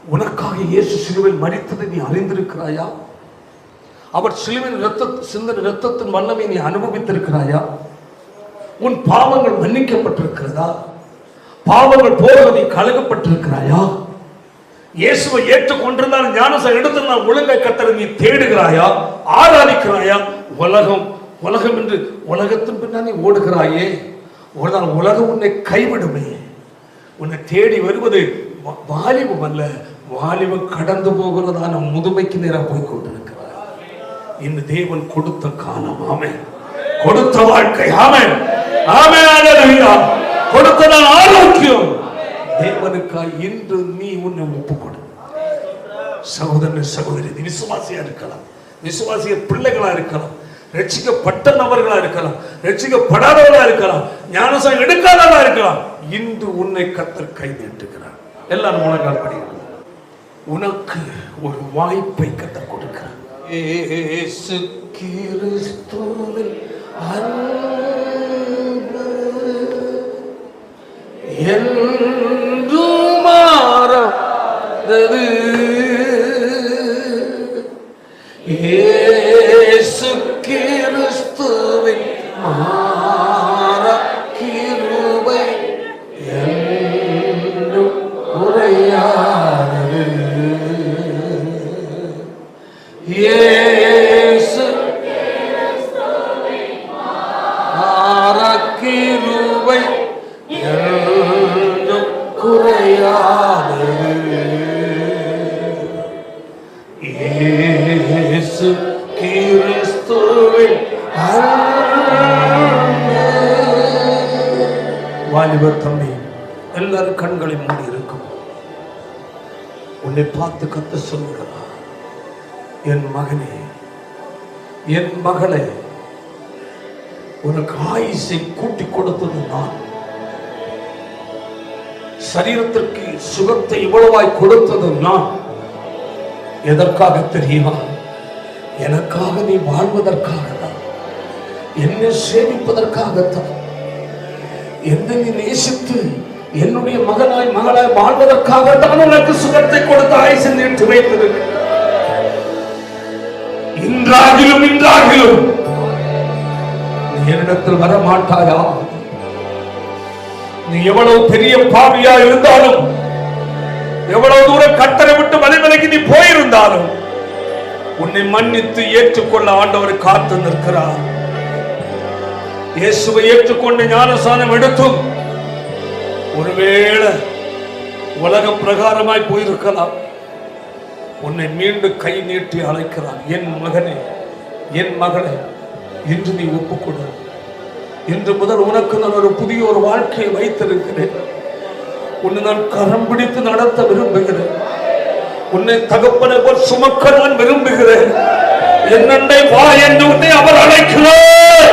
உனக்காக இயேசு சிலுவையில் மரித்ததை நீ அறிந்திருக்கிறாயா? அவர் சிலுவையில் சிந்தின இரத்தத்தின் வல்லமை நீ அனுபவித்திருக்கிறாயா? உன் பாவங்கள் மன்னிக்கப்பட்டிருக்கிறதா? பாவங்கள் போவதை கழுகப்பட்டிருக்கிறாயா? இயேசுவை ஏற்றுக்கொண்டிருந்தால் ஞானசாரம் எடுத்து ஒழுங்கை கர்த்தரை நீ தேடுகிறாயா? ஆராதிக்கிறாயா? உலகம் என்று உலகத்தின் பின்னாடி ஓடுகிறாயே, ஒரு நாள் உலகம் உன்னை கைவிடுமே. உன்னை தேடி வருவது வாலிபம் அல்ல, வாலிபம் கடந்து போகிறதான முதுமைக்கு நேரம் போய் கொண்டிருக்கிறார். இந்த தேவன் கொடுத்த காலம், ஆமென், கொடுத்த வாழ்க்கை, ஆமென், ஆமென், ஹல்லேலூயா, கொடுத்த ஆரோக்கியம் தேவனுக்காய் இன்று நீ உன்னை ஒப்புக்கொடு. சகோதரன் சகோதரி, விசுவாசியா இருக்கலாம், விசுவாசிய பிள்ளைகளா இருக்கலாம், ரட்சிக்கப்பட்ட நபர்களா இருக்கலாம், ரட்சிக்கப்படாதவர்களா இருக்கலாம், ஞானசாரம் எடுக்காதவர்களா இருக்கலாம். இன்று உன்னை கர்த்தர் கை நீட்டுகிறார். எல்லாரும் முழங்கால் படிக்கிறார். உனக்கு ஒரு வாய்ப்பை கர்த்தர் கொடுக்கிறார். இயேசு கிறிஸ்துவின் அன்பு என்றும் மாறாதது. இயேசு கிறிஸ்துவின் மாறா கிருபை என்றும் குறையாதது. இயேசு கிறிஸ்துவின் மாறா கிருபை என்றும் குறையாதது. இயேசு கிறிஸ்துவின் வாலிபர் தம்பி, எல்லாரும் கண்களை மூடி இருக்கும். உன்னை பார்த்து கத்த சொல்லுகிறார், என் மகனே, என் மகளே, உனக்கு ஆயுசை கூட்டி கொடுத்தது நான். சரீரத்திற்கு சுகத்தை இவ்வளவாய் கொடுத்தது நான். எதற்காக தெரியுமா? எனக்காக நீ வாழ்வதற்காக தான், என்னை சேமிப்பதற்காகத்தான், என்னை நீ நேசித்து என்னுடைய மகனாய் மகளாய் வாழ்வதற்காக தான் உனக்கு சுகத்தை கொடுத்த ஆயுசை நீட்டு வைத்திருக்க. இன்றாகிலும் நீ என்னிடத்தில் வர மாட்டாயா? நீ எவ்வளவு பெரிய பாவியா இருந்தாலும், எவ்வளவு தூரம் கர்த்தரை விட்டு மலைமலைக்கு நீ போயிருந்தாலும், உன்னை மன்னித்து ஏற்றுக்கொள்ள ஆண்டவர் காத்து நிற்கிறார். இயேசுவை ஏற்றுக்கொண்டு ஞானசானம் எடுத்தும் ஒருவேளை உலக பிரகாரமாய் போயிருக்கலாம். உன்னை மீண்டும் கை நீட்டி அழைக்கிறான். என் மகனே, என் மகளே, இன்று நீ ஒப்புக்கொடு. இன்று முதல் உனக்கு நான் ஒரு புதிய ஒரு வாழ்க்கையை வைத்திருக்கிறேன். உன்னை நான் கரம் பிடித்து நடத்த விரும்புகிறேன். உன்னை தகப்பனை போல் சுமக்க நான் விரும்புகிறேன். என்னண்டை வா என்று உன்னை அவர் அழைக்கிறார்.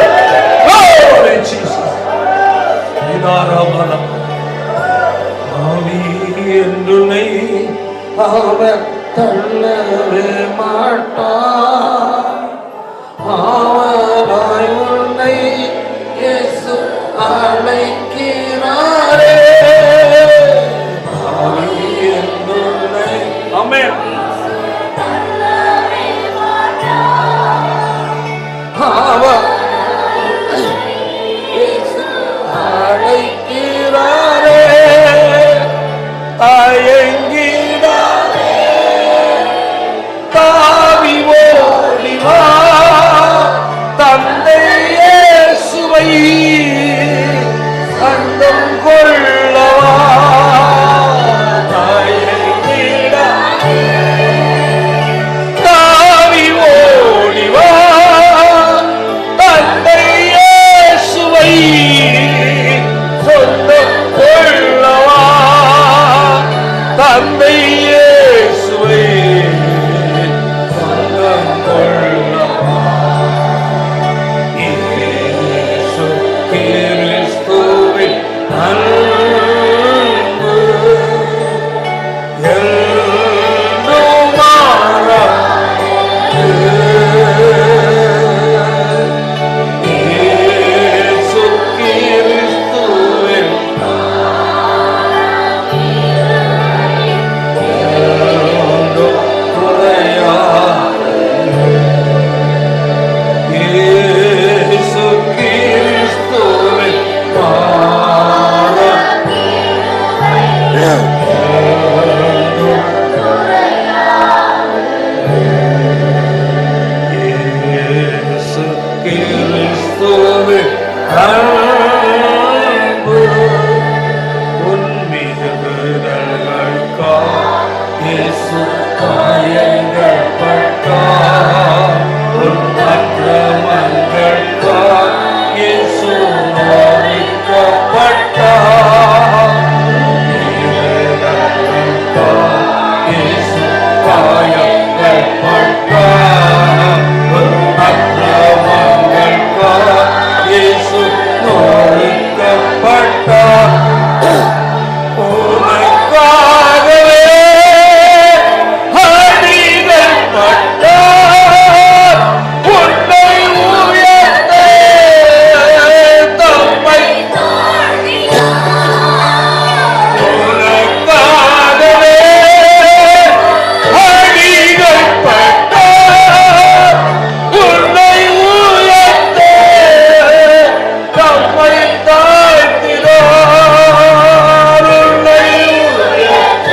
என்னை அவர் தள்ளவே மாட்டார். அவராய் உன்னை இயேசு அழைக்கிறாரே. ஆமென். அழைக்கிறாரே. தயங்கிடாதே, தாவி ஓடிவா, தந்தை இயேசுவை கண்டும் கொள்ளவா. தயங்கிடாதே, தாவி ஓடிவா, தந்தை இயேசுவை சொந்தம் கொள்ளவா. தந்தை இயேசுவை சொந்தம் கொள்ளவா. இயேசு கிறிஸ்துவின் அன்பு என்றும் மாறாது. இயேசு கிறிஸ்துவின் என்றும் குறையாது. இயேசு கிறிஸ்துவின் இயேசு கிறிஸ்துவின் அன்பு உன்மீதுதல்களுக்காய் இயேசு காயங்கள் பட்டார். உன் அக்கிரமங்களுக்காய் இயேசு நோவிக்கப்பட்டார். உன்மீதுதல்களுக்காய் இயேசு காயங்கள் பட்டார். உன் அக்கிரமங்களுக்காய் இயேசு நோவிக்கப்பட்டார். உனக்காகவே அடிகள் பட்டார். உன்னை உயர்த்த தம்மை உனக்காகவே அடிகள் பட்டார். உன்னை உயர்த்த தம்மை தாழ்த்தினார். உன்னை உயர்த்த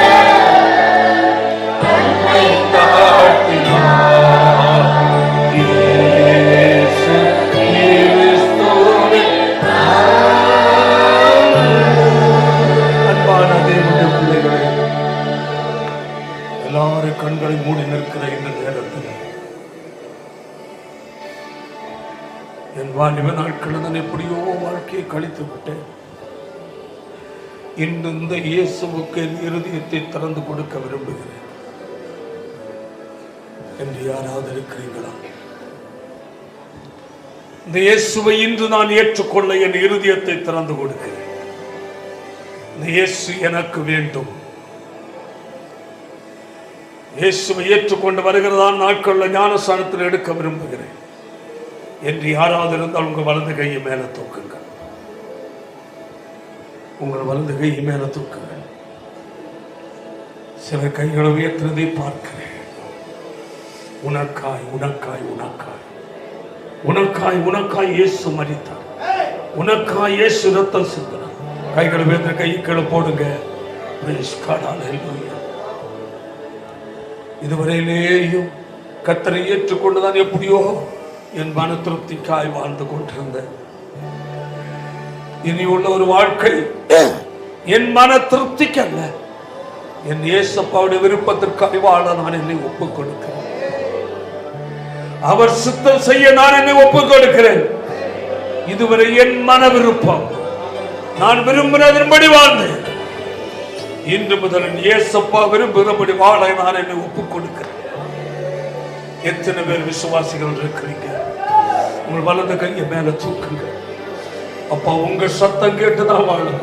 தம்மை தாழ்த்தினார். இயேசு கிறிஸ்துவின் அன்பான தேவனுடைய பிள்ளைகளே, எல்லாரும் கண்களை மூடி நிற்கிற இந்த நேரத்தில் என் வாலிப நாட்களில் நான் எப்படியோ வாழ்க்கையை கழித்து விட்டேன். இன்று இந்த இயேசுவுக்கு என் இருதயத்தை திறந்து கொடுக்க விரும்புகிறேன் என்று யாராவது இருக்கிறீர்களா? இந்த இயேசுவை இன்று நான் ஏற்றுக்கொள்ள என் இருதயத்தை திறந்து கொடுக்கிறேன். இந்த இயேசு எனக்கு வேண்டும். இயேசுவை ஏற்றுக்கொண்டு வருகிறதா நாட்களில் ஞானஸ்நானத்தில் எடுக்க விரும்புகிறேன் என்று யாராவது இருந்தால் உங்கள் வலது கையை மேல தூக்குங்கள். உங்கள் வலது கையை மேல தூக்குங்கள். சில கைகளை உயர்த்துறதை பார்க்கிறேன். உனக்காய் உனக்காய் உனக்காய் உனக்காய் உனக்காய் இயேசு மரித்தார். உனக்காய் இயேசு ரத்தம் சிந்தினார். கைகளை உயர்த்த கையை கீழே போடுங்க. இதுவரையிலேயும் கர்த்தரை ஏற்றுக்கொண்டுதான் எப்படியோ என் மன திருப்திக்காய் வாழ்ந்து கொண்டிருந்தேன். இனி உள்ள ஒரு வாழ்க்கை என் மன திருப்திக்கு அல்ல, என் இயேசப்பாவுடைய விருப்பத்திற்காக வாழ நான் என்னை ஒப்புக் கொடுக்கிறேன். அவர் சுத்தம் செய்ய நான் என்னை ஒப்புக் கொடுக்கிறேன். இதுவரை என் மன விருப்பம், நான் விரும்பினதன்படி வாழ்ந்தேன். இன்று முதல் இயேசப்பா விரும்புகிறபடி வாழ நான் என்னை ஒப்புக் கொடுக்கிறேன். எத்தனை பேர் விசுவாசிகள் இருக்கிறீங்க? உங்கள் வலது கையை மேல தூக்குங்க. அப்பா, உங்க சத்தம் கேட்டு தான் வாழும்.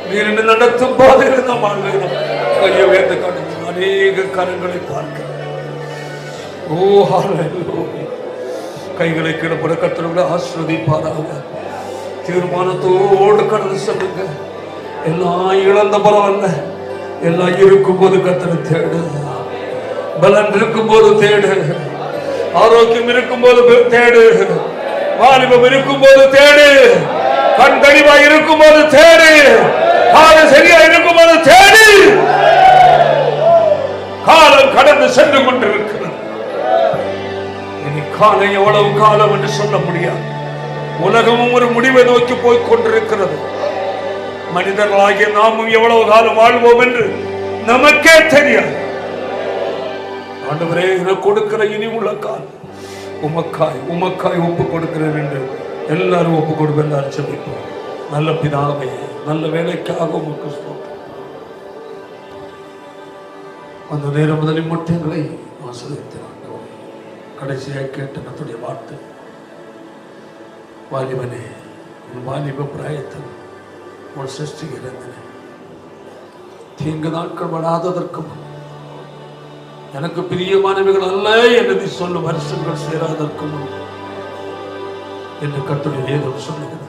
நீர் என்ன நடத்தும் பாதையில் தான் வாழ்வேன். கையை உயர்ந்து காணுங்க. அநேக கரங்களை பார்க்க. ஓ ஹல்லேலூயா. கைகளை கிடப்பட கர்த்தரை ஆசீர்வதிப்பாராக. தீர்மானத்தோடு கடந்து செல்லுங்க. எல்லாம் இழந்த பரவாயில்ல, எல்லாம் இருக்கும் போது கர்த்தரை தேடு. பலன் இருக்கும் போது தேடு, ஆரோக்கியம் இருக்கும் போது தேடு, வாலிபம் இருக்கும் போது தேடு, கண் தெளிவா இருக்கும் போது தேடு, காலம் சரியா இருக்கும் போது தேடு. காலம் கடந்து சென்று கொண்டிருக்கிறது. இனி காலம் எவ்வளவு காலம் என்று சொல்ல முடியாது. உலகமும் ஒரு முடிவை நோக்கி போய் கொண்டிருக்கிறது. மனிதர்களாகிய நாமும் எவ்வளவு காலம் வாழ்வோம் என்று நமக்கே தெரியாது. ஆண்டவரே, எனக்கு கொடுக்கிற இனி உள்ள காலம் உமக்காய் ஒப்பு கொடுக்கிறேன் என்று எல்லாரும் ஒப்பு கொடுக்க. எல்லாரும் செபிப்போம். நல்ல பிதாவே, நல்ல வேலைக்காக உமக்கு ஸ்தோத்திரம். அந்த நேரம் முதலில் மட்டும் எங்களை ஆசீர்வதித்தார். கடைசியாக கேட்ட கர்த்தருடைய வார்த்தை, வாலிபனே, உன் வாலிப பிராயத்தில் உன் சிருஷ்டிக்கிறேன். தீங்கு நாட்கள் வராததற்கு எனக்கு பிரியமானவைகள் அல்ல என்று சொல்லும் வருஷங்கள் சேராதற்கு முன் என்று கர்த்தருடைய வேதம் சொல்லுகிறது.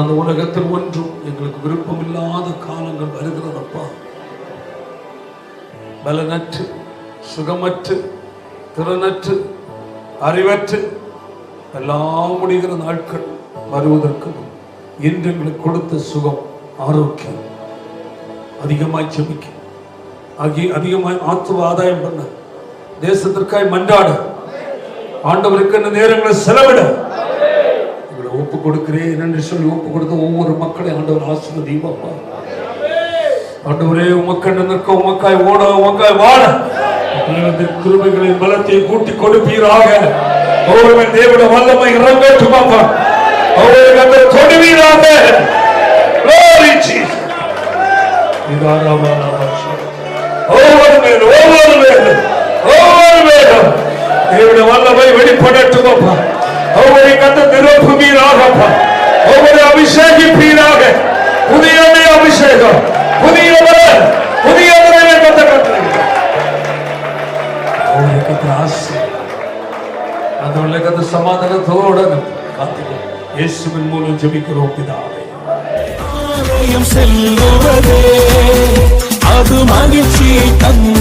அந்த உலகத்தில் ஒன்றும் எங்களுக்கு விருப்பம் இல்லாத காலங்கள் வருகிறதப்பா. பலனற்று, சுகமற்று, திறனற்று, அறிவற்று எல்லாம் முடிகிற நாட்கள் வருவதற்கு இன்று எங்களுக்கு கொடுத்த சுகம், ஆரோக்கியம், அதிகமாய் செபிக்க, அதிகமாய் ஆத்துவ ஆதாயம் பண்ண, தேசத்திற்காய் மன்றாட, ஆண்டவருக்கு என்ன நேரங்களை செலவிட எங்களை ஒப்பு கொடுக்கிறேன் என்று சொல்லி ஒப்பு கொடுத்த ஒவ்வொரு மக்களையும் ஆண்டவர் ஆசீர்வதிப்பா. ஆண்டவரே, உமக்கண்டு நிற்க, உமக்காய் ஓட, உமக்காய் வாழ கிருபைகளின் பலத்தை கூட்டி கொடுப்பீராக. ஒவ்வொரு தேவனுடைய வல்லமை இறங்கட்டுமாப்பா. அவர்களுக்கு தொடுவீராக. ஒவ்வொரு மேலும் தேவனுடைய வல்லமை வெளிப்படட்டுமாப்பா. ஒவ்வொரு கத்த நிரப்புவீராகப்பா. ஒவ்வொரு அபிஷேகிப்பீராக. புதிய அபிஷேகம், புதிய பலன், புதிய அந்த உலகத்தை சமாதானத்தோடு காத்துக்கொள். இயேசுவின் மூலம் ஜெபிக்கிறோம் பிதாவே. ஆலயம் செல்லுவதே அது மகிழ்ச்சி தந்த